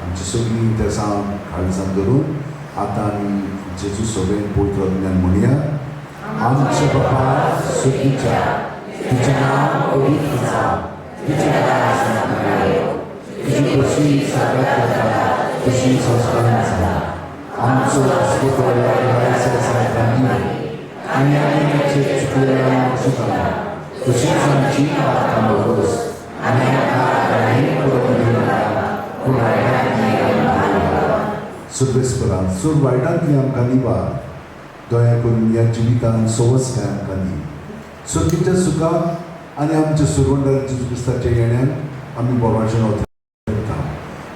आमची सगळीं तेसां काळजांत धरून आतां आमी जेजू सोबें पवित्र आत्म्यान म्हणया आमचे बापा सुखीच्या तुजें नांव पवित्र जावं तुजें राज येवं तुजी कशी सगळ्याक करता तशी संस्कारान जाला आमचो अस्तित्व आनी आमी तुजे चुकलेल्या चुकां तशीच आमची प्रार्थना दवरस आनी आमकां करून दिवनाका पूण सुर्वेस्परान सूर वायटांतली आमकां निवार दया करून ह्या जिवितांत सवस काय आमकां दी सुखीच्या सुखाक आनी आमच्या सुरवंडर जेजू क्रिस्ताच्या येण्यान आमी बोवाळशें करता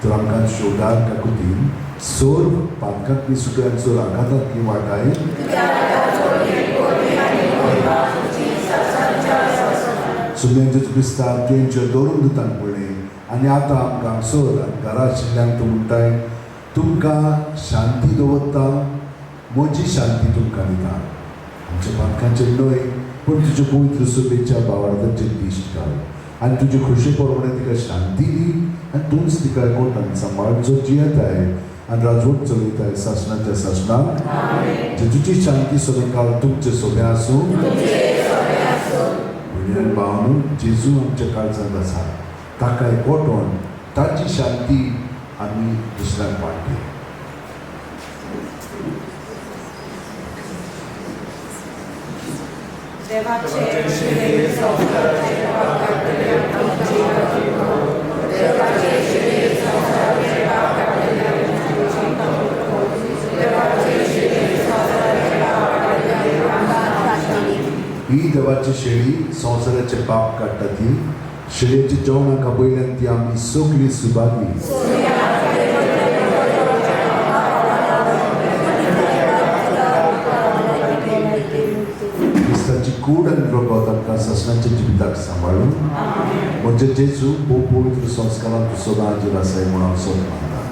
तर आमकां शोधार काकुतीन सोर पातकांतली सुद्दां सोर आघातांतली वाटाय सुद्दां जेजू क्रिस्ता तुवेंचेर दवरून दितांक पडलें आनी आतां आमकां सोर घरा आशिल्ल्यांक तूं म्हणटाय तुमकां शांती दवरता म्हजी शांती तुमकां दिता आमच्या पातकांचेर न्हय पूण तुज्या पवित्र सुबेच्या भावार्थाचेर दिश्ट घाल आनी तुजे खोशे प्रमाणे तिका शांती दी आनी तूंच तिका एकवटान सांबाळचो जियेताय आनी राजवट चलयताय सासणाच्या सासणाक जेजूची शांती सोबे काल तुमचे सोबे आसूं भयणी भावनो जेजू आमच्या काळजांत आसा ताका एकवटोन ताची शांती आमी दुसऱ्यांक वांटली देवाचे शिळे संस्काराचे पाप काडले आमची जीवन देवाचे शिळे संस्काराचे पाप काडले आमची जीवन देवाचे शिळे संस्काराचे पाप काडले आमची ही देवाची शेळी संवसाराचे पाप काडटा ती शेळयेची जेवणाक पयल्यान ती आमी सगळीं सुबागली क्रिस्ताची कूड आनी प्रभाव तांकां ससनाच्या जिविताक सांबाळून म्हणजे जेजू भोव पवित्र संस्कारांत तूं सदां हाजीर आसाय म्हूण हांव सोद मानता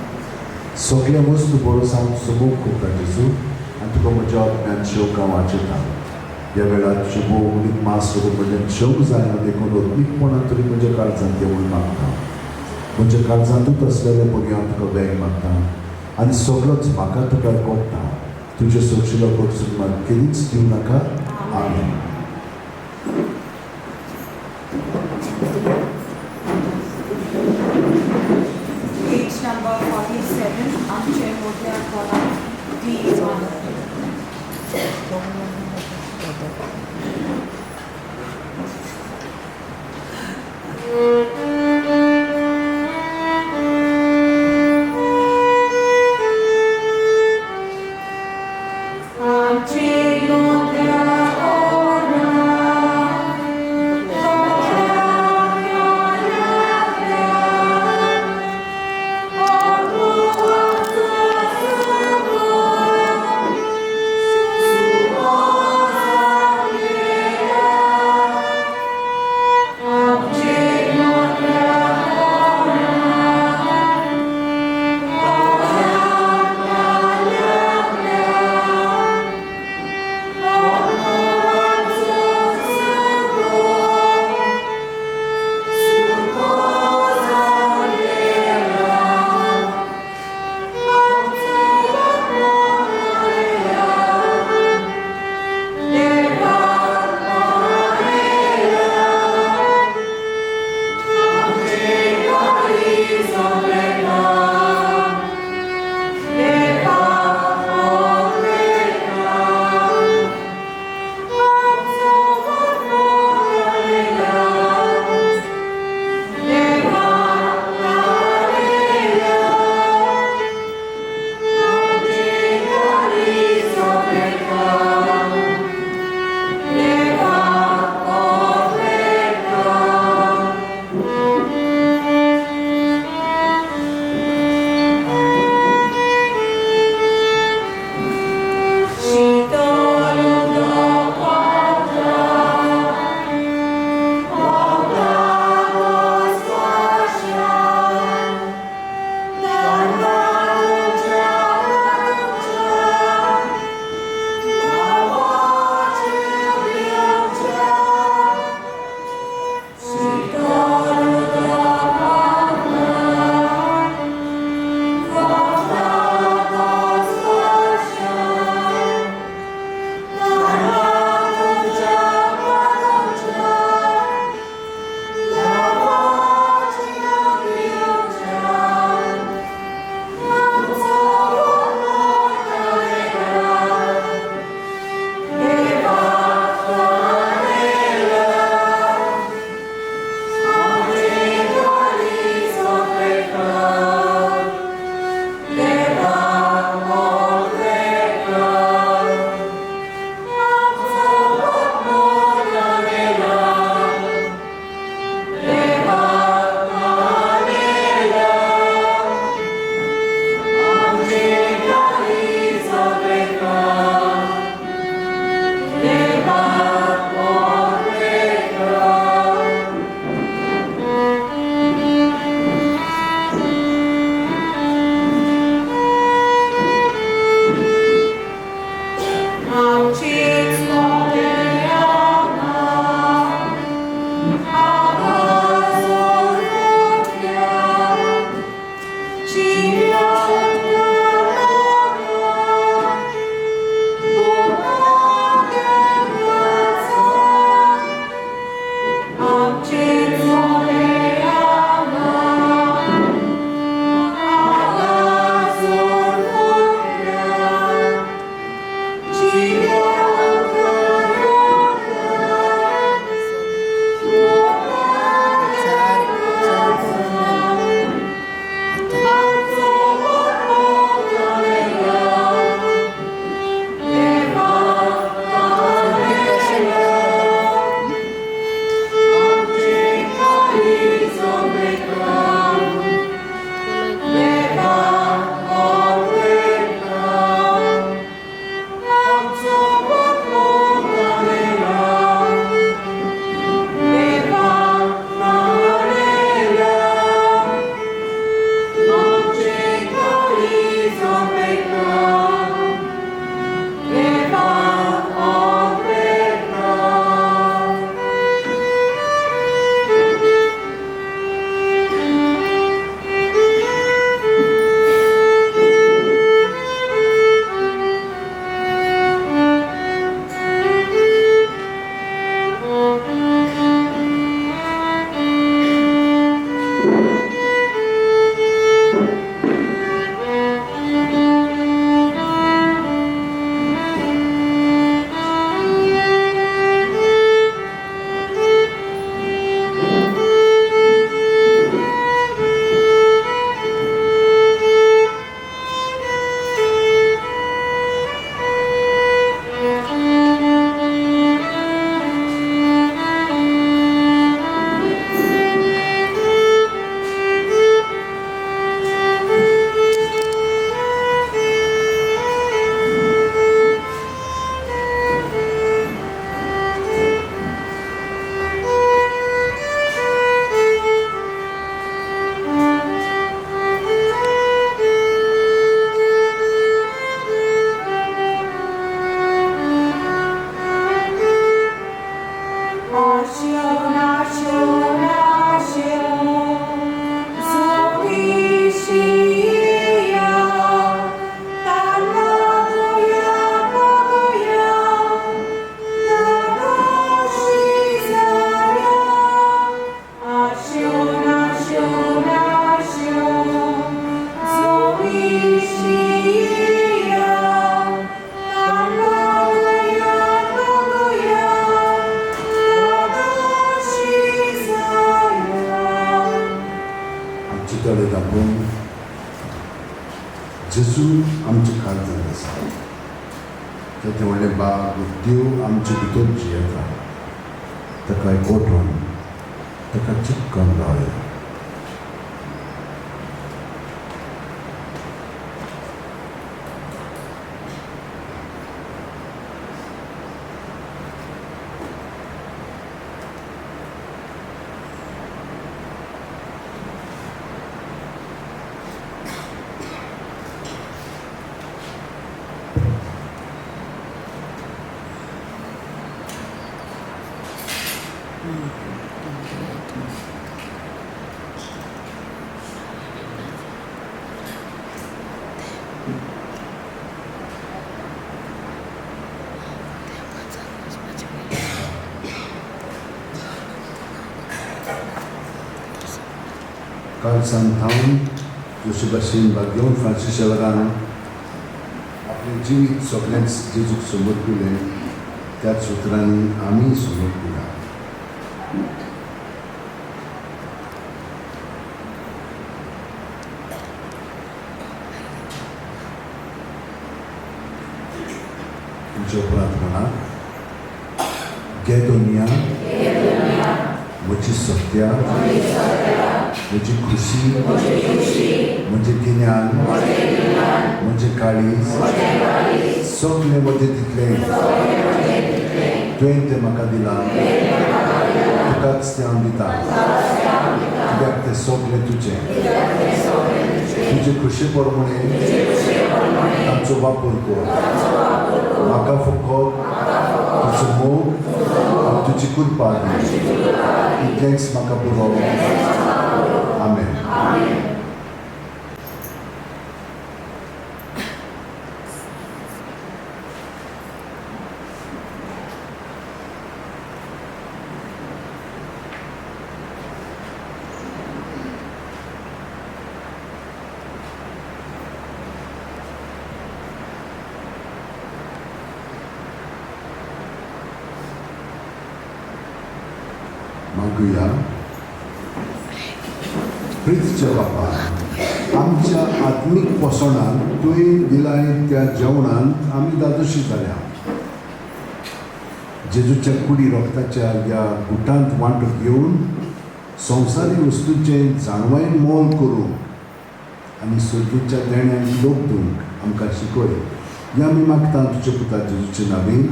सगळे वस्तू बरोस हांव समूख करता जेजू आनी तुका म्हज्या आत्म्यान शेवक हांव वाचयता ह्या वेळार तुजे भोव उणीक मास करून म्हज्यान शेवक जायना देखून ओत्मीकपणान तरी म्हज्या काळजांत येवून मागता म्हज्या काळजांतूच असलेले बरी हांव तुका वेग मागता आनी सगळोच म्हाका तुका कोट्टा तुजे सुरक्षिलो कडसून म्हाका केलीच दिवं नाका आमेन Page number 47 आमचे मोठ्या कोणाक D1 Oh चितळे दाखोवन जेजू आमचे काळजांत आसा. तें व्हडलें बाग देव आमचे भितर जियेता. ताका एकवटून ताका चिक्कन रावया. काल सांतावन जशे भाशेन भाग्यवन फ्रांसिसारान आपलें जिवीत सगळ्यांक जेजूक समर्पिलें त्याच सुत्रांनी आमी समर्पिला. तुमच्या उपरांत म्हणा, गे दुनिया म्हजी सत्या, म्हजी खुशी, म्हजें गिन्यान, म्हजें काळीज, सगळें मदतींतलें तुवें तें म्हाका दिलां. तुकाच तें हांव दितां, कित्याक तें सगळें तुजें. तुजे खुशे प्रमाणें तांचो वापर कर. म्हाका फकत तुजो मोग, तुजी कृपा दी. इतलेंच म्हाका पुरो. आमेन. मागुया. प्रितीच्या बापा, आमच्या आत्मीक पोसणान तुवें दिलाय त्या जेवणांत आमी दादोशी जाल्या. जेजूच्या कुडी रोगताच्या ह्या गुटांत वांटो घेवन संवसारी वस्तूंचें जाणवायेन मोल करूंक आनी सर्गेच्या देण्यान लोक दिवंक आमकां शिकय. हें आमी मागता तुज्या पुता जेजूचे नांवान.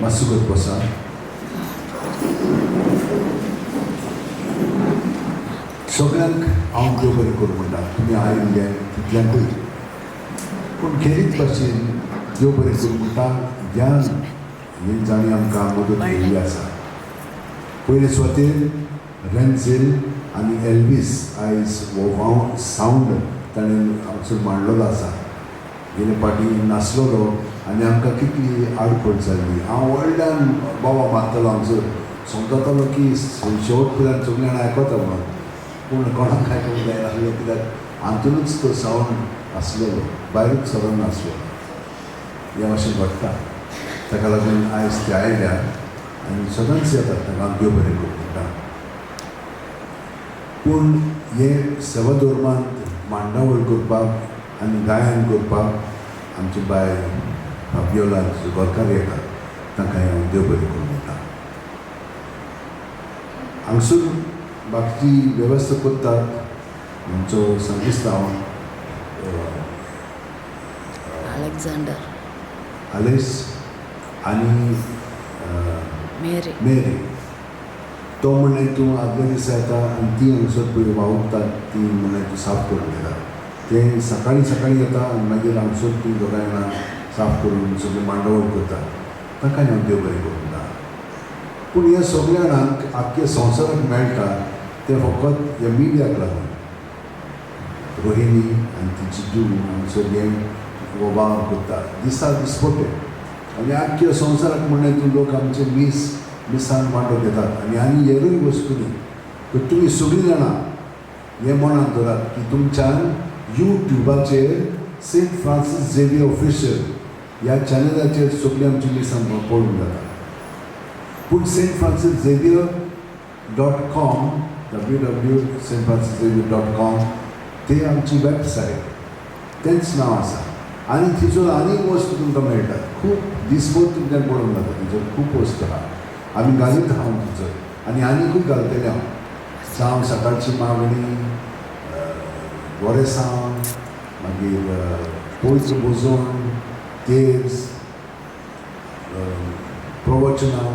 मातसो बसा. सगळ्यांक हांव देव बरें करूं म्हणटा. तुमी आयिल्ले तितल्यांकूय, पूण खेरीत भाशेन देव बरें करूं म्हणटा. ज्ञान ही जाणी आमकां मदत केल्ली आसा. पयले सुवातेर रेन्झेल आनी एल्वीस आयज हो सावंड ताणें हांगसर मांडलेलो आसा. गेले फावटी नाचलेलो आनी आमकां कितली आडखळ जाल्ली. हांव व्हडल्यान बाबा मारतालो हांगसर. समजतालो की शेवट पर्यंत सगळीं जाणां आयकता म्हणून, पूण कोणाक आयकूंक जायनासलें कित्याक हातूनच तो सावंड आसलेलो, भायरूच सरोन नासलेलो. हे अशें घडटा. ताका लागून आयज ते आयल्या आनी सदांच येतात. ताका देव बरें करूं म्हणटा. पूण हे सेवा धर्मांत मांडावळ करपाक आनी गायन करपाक आमची बाय फाबियोला गोरकार येतात. ताका हांव देव बरें करूं म्हणटा. हांगसर बाकीची वेवस्था करतात आमचो संगिस्तांव आलेस आनी मेरी. तो म्हणलें तूं आदल्या दिसा येता आनी ती हांगसर पळय वावुरतात ती म्हणलें तूं साफ करून घेता. ते सकाळीं सकाळीं येता आनी मागीर हांगसर ती दोगां जाणां साफ करून सगळें मांडवळ करतात. ताका हांव देव बरें करूं म्हणटा. पूण ह्या सगळ्या जाणांक आख्ख्या संवसाराक मेळटा तें फकत ह्या मिडियाक लागून. रोहिणी आनी तिची जून हांगसर हें हो वावर करता. दिसा दिसपटे आनी आख्ख्या संवसाराक म्हणलें तूं लोक आमचे मिसान वांटो घेतात. आनी हेरूय वस्तूंनी तर तुमी सगळीं जाणां हें मनांत धरात की तुमच्यान यूट्यूबाचेर सेंट फ्रांसीस झेवियर ऑफिशियल ह्या चॅनलाचेर सगळीं आमची मिसान पळोवंक जाता. पूण Saint Francis Xavier .com www.stfrancisxavier.com ते आमची वेबसायट तेंच नांव आसा आनी तिजोर आनीक वस्तू तुमकां मेळटात खूब दिसभर तुमच्यान पडूंक जाता तिजोर खूब वस्तू आहा आमी घालीत आहा तिजोर आनी आनीकूय घालतले हांव जावं सकाळची मागणी गोरेसांव मागीर पवित्र बोजोन तेर्स प्रवचनां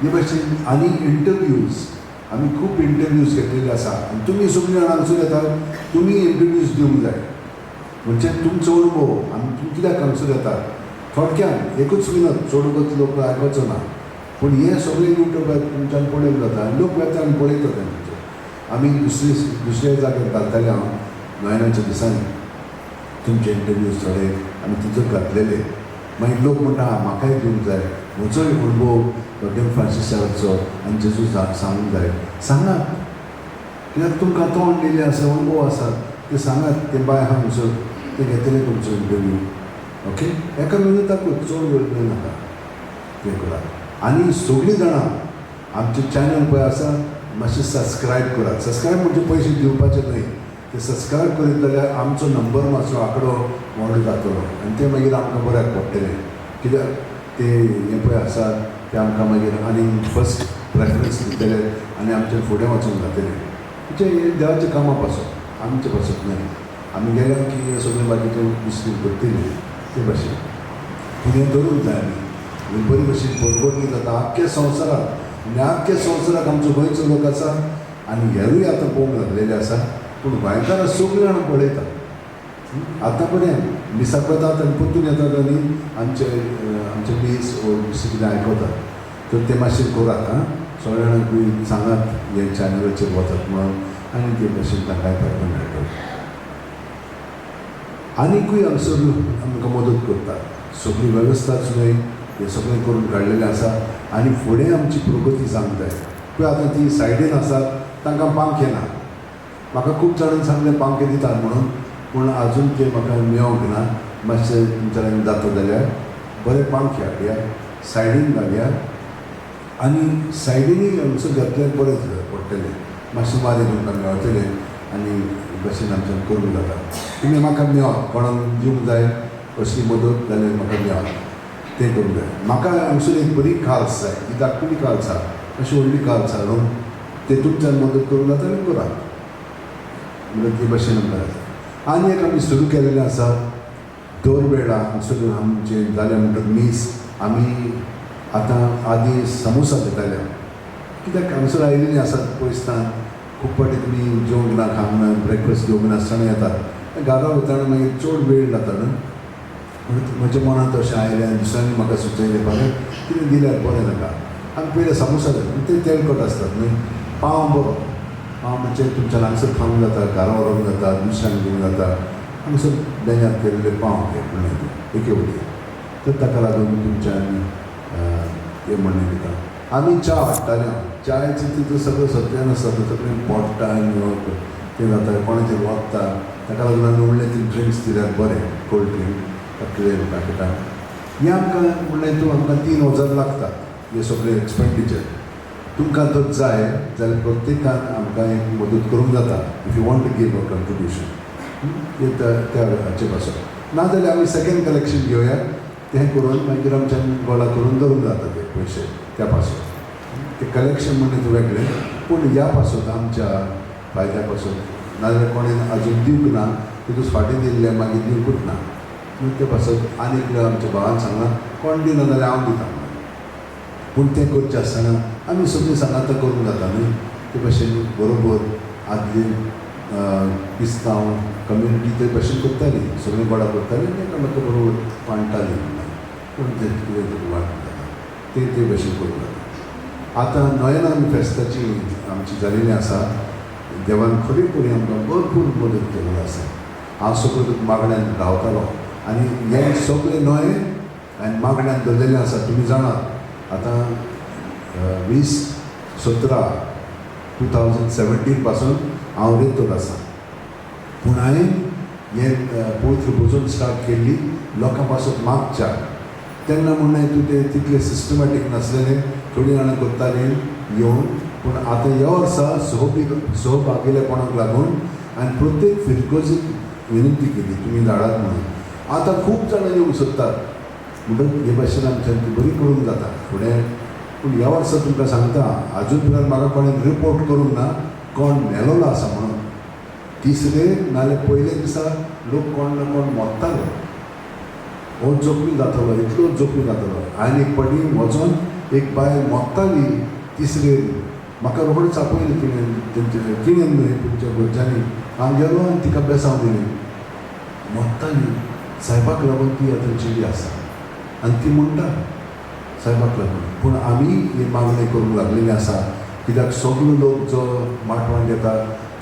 हे भशेन आनी इंटरव्यूज आमी खूब इंटरव्यूज घेतलेले आसा आनी तुमी सगळीं जाणां हांगसर येतात तुमी इंटरव्यूज दिवंक जाय म्हणजे तुमचो अनुभव आनी तुमी कित्याक हांगसर येतात थोडक्यान एकूच मिनट चड वगत लोक आयकोचो ना पूण हे सगळे युट्यूबार तुमच्यान पळोवंक जाता आनी लोक येता आनी पळयतात तेंचे आमी दुसऱ्या जाग्यार घालताले हांव नोयनाच्या दिसांनी तुमचे इंटरव्यूज थोडे आमी तितूर घातलेले मागीर लोक म्हणटा म्हाकाय दिवंक जाय म्हजोय अनुभव डॉक्टर फ्रांसीस सेवेचो आनी जेजू सांगूंक जाय सांगात कित्याक तुमकां तोंड दिलें आसा अनुभव आसा ते सांगात ते बाय आहा हांगसर ते घेतले तुमचो इंटरव्यू ओके एका मिनटाकूच चड वेळ घेवं नाका ते करात आनी सगळीं जाणां आमचें चॅनल पळय आसा मातशें सबस्क्रायब करात सबस्क्रायब म्हणजे पयशे दिवपाचे न्हय ते सबस्क्रायब करीत जाल्यार आमचो नंबर मातसो आंकडो व्हड जातलो आनी ते मागीर आमकां बऱ्याक पडटलें कित्याक ते हे पळय आसा ते आमकां मागीर आनी फस्ट प्रेफरन्स दितले आनी आमचे फुडें वचूंक जातलें म्हणजे हे देवाचें कामां पासून आमचे पासून न्हय आमी गेल्या की हे सगळे बाकीचे दुसरी करतली ते भशेन पूण हें धरूंक जाय आमी बरी भशेन बडबडणी जाता आख्ख्या संवसाराक म्हणजे आख्ख्या संवसाराक आमचो गोंयचो लोक आसा आनी हेरूय आतां पळोवंक लागलेले आसा पूण गोंयकारां सगळीं जाणां पळयता आतां बरें मिसाक वतात आनी परतून येतात आनी आमचे प्लीज दुसरें कितें आयकतात तर ते मातशें करात आं सगळ्या जाणांकूय सांगात हे चॅनलाचेर वतात म्हणून आनी ते भशेन तांकांय फायदो मेळटलो आनीकूय हांगसर आमकां मदत करतात सगळी वेवस्थाच न्हय हें सगळें करून काडलेलें आसा आनी फुडें आमची प्रगती जावंक जाय पळय आतां ती सायडीन आसात तांकां पांखे ना म्हाका खूब जाणांनी सांगलें पांखे दितात म्हणून पूण आजून ते म्हाका मेळोंक ना मातशें तुमच्यान जाता जाल्यार बरे पांखे हाडया सायडीन घालया आनी सायडीनूय हांगसर घातल्यार बरें पडटलें मातशें मारी तुमकां मेळटलें आनी भशेन आमच्यान करूंक जाता तुमी म्हाका मेळत कोणाक दिवंक जाय असली मदत जाल्यार म्हाका मेळत तें करूंक जाय म्हाका हांगसर एक बरी काल्स जाय ही धाकटुली काल्स आहा अशी व्हडली काल्स हाडून ते तुमच्यान मदत करूंक जाता जाल्यार करात म्हणजे ते भशेन आमकां जाता आनी एक आमी सुरू केलेलें आसा दर वेळा हांगसर आमचें जालें म्हणटच मीस आमी आतां आदीं समोसा दिताले कित्याक हांगसर आयिल्लीं आसात पयसतान खूब फावटी तुमी जेवंक ना खावंक ना ब्रेकफास्ट घेवंक नासतना येतात घरा वतना मागीर चड वेळ जाता न्हू म्हणून म्हज्या मनांत अशें आयलें आनी दुसऱ्यांनी म्हाका सुचयलें पासून कितें दिल्यार बरें नाका आमी पयलें समोसा जाय ते तेलकट आसतात न्हय पाव बरो पाव म्हणजे तुमच्यान हांगसर खावंक जाता घरा व्हरोंक जाता दुसऱ्यांक दिवंक जाता हांगसर बेजार केल्ले पाव घे म्हणलें एके वटी तर ताका लागून तुमच्यान हें म्हणलें दिता आमी च्या हाडटाले च्यायेचें तितून सगळें सत्यान आसा सगळें पोडटा आनी तें जाता कोणाचेर वखता ताका लागून आमी व्हडले ती ड्रिंक्स दिल्यार बरें कोल्ड ड्रिंक कितें पॅकेटां हें आमकां म्हणलें तूं आमकां 3,000 लागता हे सगळें एक्सपेंडिचर तुमकां जर जाय जाल्यार प्रत्येकान आमकां एक मदत करूंक जाता if you want to give a contribution त्या हाचे पासून नाजाल्यार आमी सेकेंड कलेक्शन घेवया तें करून मागीर आमच्यान गोळा करून दवरूंक जाता ते पयशे त्या पासून ते कलेक्शन म्हणजे तूं वेगळें पूण ह्या पासून आमच्या फायद्या पासून नाजाल्यार कोणें आजून दिवंक ना तितूंच फाटीं दिल्ले मागीर दिवंकूच ना पूण ते पासून आनीक आमच्या भावान सांगलां कोण दिना जाल्यार हांव दिता पूण तें करचें आसतना आमी सगळीं सांगात करूंक जाता न्ही ते भशेन बरोबर आदली क्रिस्तांव कम्युनिटी ते भशेन करताली सगळीं गोडा करताली आनी एकामेका बरोबर वांटताली पूण तें कितें वांटता ते भशेन करूंक जाता आतां नोयना फेस्ताची आमची जाल्लेली आसा देवान खरी खरी आमकां भरपूर मदत केल्ली आसा हांव सगळें मागण्यांत रावतालो आनी हे सगळें नोय आनी मागण्यांत धरलेलें आसा तुमी जाणात आतां 2017 पासून हांव रेतोर आसा पूण हांवें हें पवित्र भोजन स्टार्ट केल्ली लोकां पासून मागच्या तेन्ना म्हणलें तूं तें तितलें सिस्टमॅटीक नासलेलें थोडीं जाणां करतालीं येवन पूण आतां ह्या वर्सा सहभागिलेपणाक लागून हांवें प्रत्येक फिरकोजीक विनंती केली तुमी धाडात म्हणून. आतां खूब जाणां येवंक सोदतात म्हणटच हे भाशेन आमच्यान ती बरी करूंक जाता फुडें. पूण ह्या वर्सा तुमकां सांगता आजून पर्यंत म्हाका कोणें रिपोर्ट करूंक ना कोण मेलोलो आसा म्हणून. तिसरे नाल्यार पयले दिसा लोक कोण ना कोण मोत्ताले, हो जखमी जातालो, इतलो जखमी जातालो. हांवें एक फावटी वचोन एक बायल मोत्ताली तिसरे, म्हाका रोखडेंच आपयलें कितें न्हय तुमच्या भुरग्यांनी. हांव गेलो आनी तिका बेसांव दिली. मोत्ताली सायबाक लागून ती आतां जिवी आसा आनी ती म्हणटा सायबाक लागून. पूण आमी ही मागणी करूंक लागलेली आसा कित्याक सगलो लोक जो माटवान येता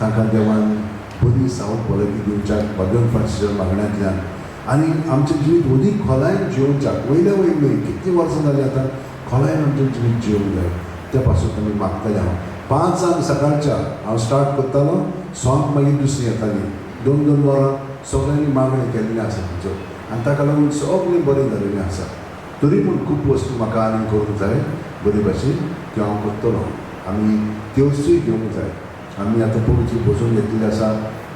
तांकां देवान बरी सावट भलायकी दिवच्याक भगवन फाटच्या मागण्यांतल्यान आनी आमचें जिवीत अदीक खोलायेन जिवोवच्याक. वयल्या वयली कितलीं वर्सां जालीं आतां खोलायेन आमचें जिवीत जिवूंक जाय त्या पासून आमी मागताले. हांव 5 सकाळच्या हांव स्टार्ट करतालो, सोंग मागीर दुसरी येताली. 2-2 वरां सगळ्यांनी मागणी केल्ली आसा तिच्यो आनी ताका लागून सगळें बरें जाल्लेलें आसा. तरी पूण खूब वस्तू म्हाका आनी करूंक जाय बरे भाशेन त्यो हांव करतलो. आमी त्योसूय घेवंक जाय. आमी आतां पयलीं बसून घेतलेली आसा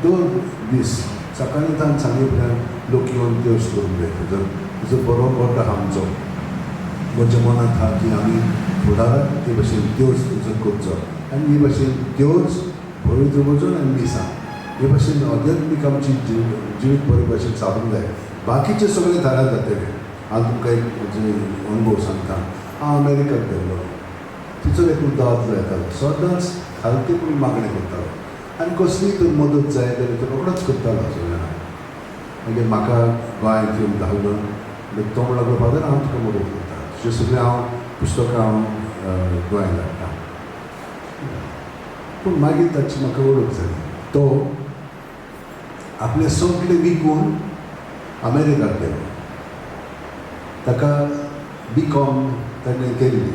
2 दीस सकाळीं सांजे पर्यंत लोक येवन त्योस करूंक जाय. तुजो बरो गट आहा आमचो, म्हज्या मनांत आहा की आमी फुडाराक ते भाशेन त्योस तुजो करचो आनी हे भाशेन त्योस पवित्र वचून आनी मिसां हे भाशेन अध्यात्मीक आमची जिवीत बरे भाशेन सादूंक जाय. बाकीचे सगळे दारां जातले. हांव तुमकां एक म्हजे अनुभव सांगता. हांव अमेरिकाक गेल्लो, तिचो एक दादलो येतालो, सदांच खालतीपूण मागणी करतालो आनी कसलीय तर मदत जाय जाल्यार तो रोखडोच करतालो सगळ्यांना. मागीर म्हाका गोंयांत येवन धांवलो मागीर तो म्हणलो फादर हांव तुका मदत करता. अशें सगळें हांव पुस्तकां हांव गोंयांत धाडटा. पूण मागीर ताची म्हाका वळख जाली. तो आपलें सगळें विकून अमेरिकाक गेलो. ताका B.Com ताणें केल्ली.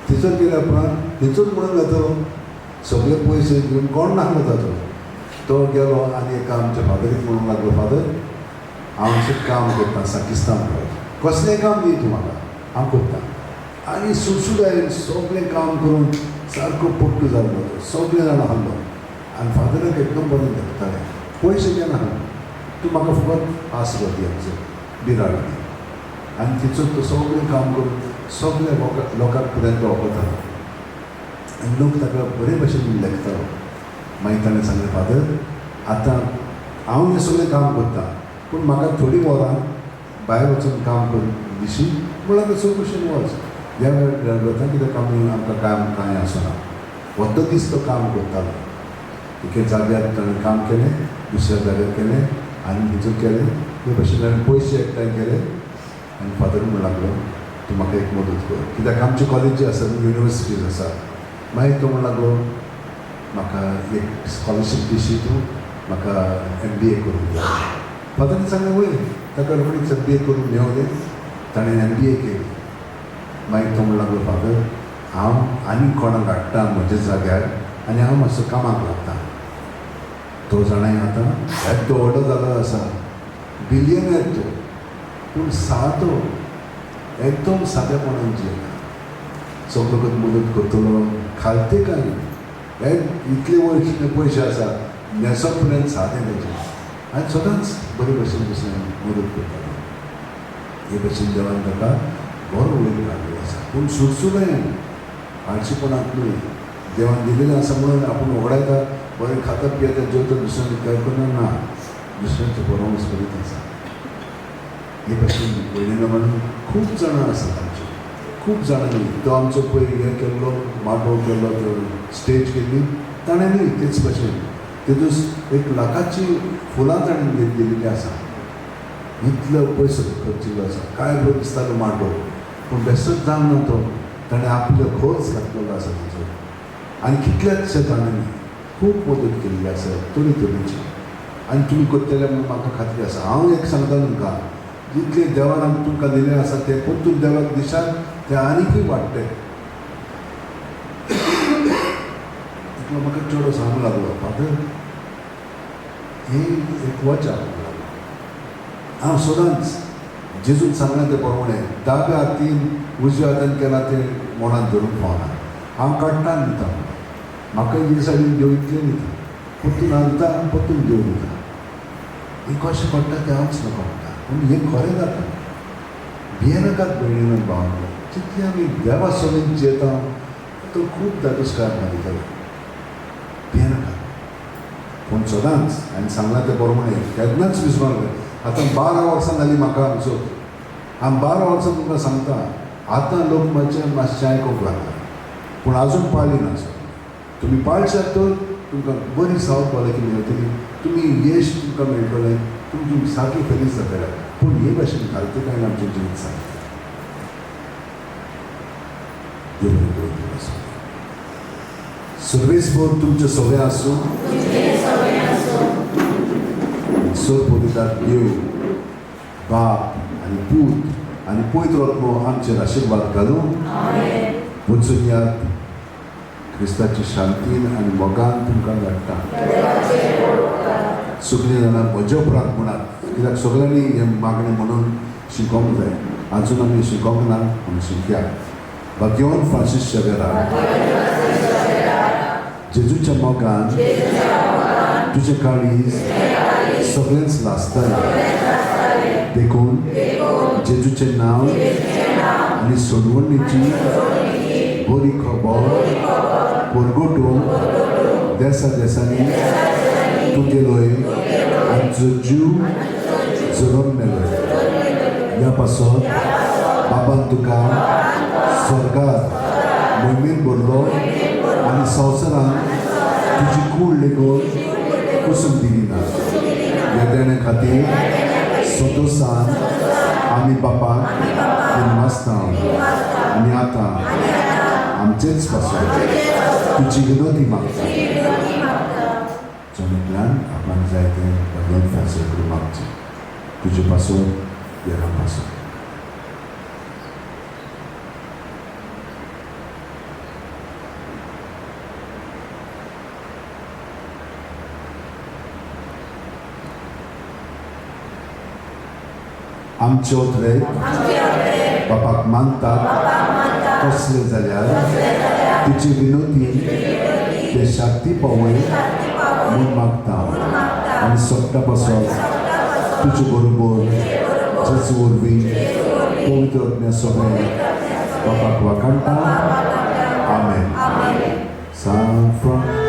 थंयसर गेल्या उपरांत थंयचोच म्हणून येतलो सगळे पयशे घेवन कोण नासलो ताचो. तो गेलो आनी एका आमच्या फादरीक म्हणूंक लागलो फादर हांव अशें काम करता साकिस्तान कसलें काम दी तूं म्हाका हांव करता. आनी सुडसुडायेन सगळें काम करून सारको पट्टू जाल्लो तो. सगळे जाण आहलो आनी फादराक एकदम बरें धरतालें. पयशे घेना तूं म्हाका फकत आसरो दी आमचो बिराड दी. आनी तिचो तो सगळें काम करून सगळे लोकांक पर्यंत वखतालो आनी लोक ताका बरे भशेन लेखतालो. मागीर ताणें सांगलें फादर आतां हांव हें सगळें काम करता पूण म्हाका थोडीं वरां भायर वचून काम करून दिशी म्हळ्यार चवकशेन वच. ह्या वेळार कित्याक आमकां काम कांय आसना. वद्द दीस तो काम करतालो. एके जाग्यार ताणें काम केलें, दुसऱ्या जाग्यार केलें आनी थंयसर केलें. हे भशेन ताणें पयशे एकठांय केले आनी फादर म्हणूंक लागलो तूं म्हाका एक मदत कर कित्याक आमचे कॉलेजी आसा युनिवर्सिटीज आसा. मागीर तो म्हणूंक लागलो म्हाका एक स्कॉलरशीप दिशी तूं म्हाका MBA करूंक जाय. फादरान सांगलें वय ताका रोखडीच MBA करून मेवलें. ताणें MBA केली. मागीर तो म्हणूंक लागलो फादर हांव आनी कोणाक हाडटा म्हज्या जाग्यार आनी हांव मातसो कामाक लागता. तो जाणाय आतां येदो व्हडलो जालो आसा, बिलियनर तो, पूण सादो एकदम सादेपणान जियेता. सगळो मदत करतलो खालते काय इतले वयर पयशे आसा न्हेसप पर्यंत सादें तेजें आनी सदांच बरे भशेन मदत करतालो. हे भशेन देवान ताका बरो वयर काडलो आसा. पूण सुडसुडायेन आळशीपणाक न्हय. देवान दिलेलें आसा म्हणून आपूण वगडायता बरें खाता पियेता जेवता दुसऱ्यान काय करना ना. दुसऱ्यांचो बरोवंस करीत आसा. हे भशेन पयलें म्हणून खूब जाणां आसात आमचे. खूब जाणांनी तो आमचो पयर हें केल्लो माटोव केल्लो तो स्टेज केल्ली ताणें न्ही तेच भशेन तेतूस 1 लाखाची फुलां ताणें दिल्लीं आसा. इतलो पयसो खर्चिल्लो आसा. काय बरो दिसतालो माटोव पूण बेश्टोच जावन ना तो. ताणें आपलो खर्च घातलेलो आसा ताचो आनी कितल्याशे जाणांनी खूब मदत केल्ली आसा तरेतरेची. आनी तुमी करतले म्हूण म्हाका खात्री आसा. हांव एक सांगता तुमकां जितलें देवान तुमकां दिलें आसा तें परतून देवाक दिशात तें आनीकूय वाडटलें. तितलो म्हाका चेडो सांगूंक लागलो फादर हें एक वचा. हांव सदांच जेजून सांगलें तें प्रमाणें दाव्या हातीन उजव्या हातान केलां तें मनांत धरूंक पावना. हांव काडटा आनी दिता म्हाका हे सायडीन देव इतलें दिता परतून घालता आनी परतून देव दिता हें कशें पडटा तें हांवच कळटा पूण हें खरें जाता भियेनाकात भयणीन भावांनो जितलें आमी देवा सोबीत जियेता तो खूब दादोसकार मारितलो भियेनाकात पूण सदांच हांवें सांगलां तें बरों म्हणलें केन्नाच विसरूंक ना आतां 12 वर्सां जालीं म्हाका आमचो हांव 12 वर्सां तुमकां सांगता आतां लोक मातशें आयकोंक लागला पूण आजून पाळ्ळी ना सर तुमी पाळशात तर तुमकां बरी सावथ भलायकी मेळटली तुमी यश तुमकां मेळटलें तुमी सारकी फेलीस जातले पूण हे भाशेन घालता काय आमचें जिवीत सांगता सर्वेस्पर तुमचे सगळे आसूं सर पवित्रात देव बाप आनी पूत आनी पवित्र आत्मो आमचेर आशिर्वाद घालून वचून यात क्रिस्ताची शांतीन आनी मोगान तुमकां धाडटा सगळीं जाणां म्हज्या उपरांत म्हणात कित्याक सगळ्यांनी हें मागणें म्हणून शिकोवंक जाय आजून आमी शिकोवंक ना म्हूण शिकया भाग्यवान फ्रांसीस शेवेरार जेजूच्या मोगान तुजें काळीज सगळेंच लासतालें देखून जेजूचें नांव आनी सोडवणीची बरी खबर परगटून देसा देसांनी तूं गेलोय आनी तुजो जीव जळोवन मेलोय ह्या पासत बाबान तुका स्वर्गांत मोहिमेन भरलो आनी संवसारांत तुजी कूड लेगून कुसून दिली ना ह्या देण्या खातीर संतोशान आमी बापाक नासता आनी आतां आमचेच पासून तुजी विनोदी मागता जमतल्यान आपणाक जाय तें भगवान फ्रांसीस करून मागचें तुजे पासून देवा पासून आमचे ओतरे बापाक मानतात कसले जाल्यार तुजी विनोदी ते शांती पावय म्हूण मागता आनी सोंपता पासून तुजे बरोबर जेजू वरवीं पवित्र आत्म्या सगळें बापाक वाखाणटा आमेन सान फ्रांसीस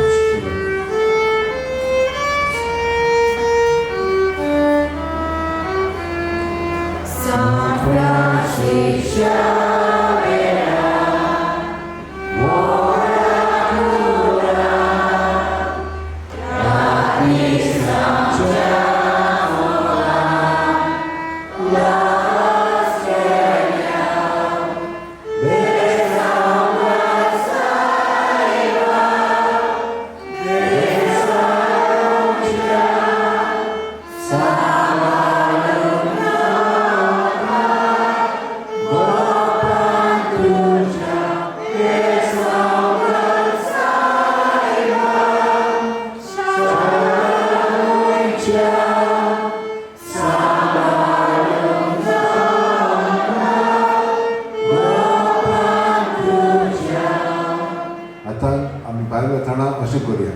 अशें करुया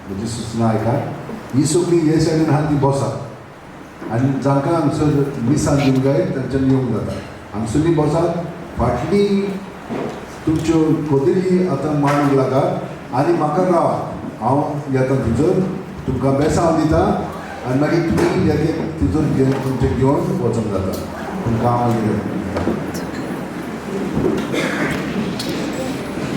म्हजी सुचना आयकात ही सगळीं हे सायडीन आहा ती बसात आनी जांकां हांगसर मिसान दिवंक जाय तांच्यानी येवंक जाता हांगसरली बसात फाटली तुमच्यो कोदेली आतां मांडूंक लागात आनी म्हाका रावात हांव येता थंयसर तुमकां बेसांव दिता आनी मागीर तुमी थंयसर तुमचें घेवन वचूंक जाता तुमकां हांव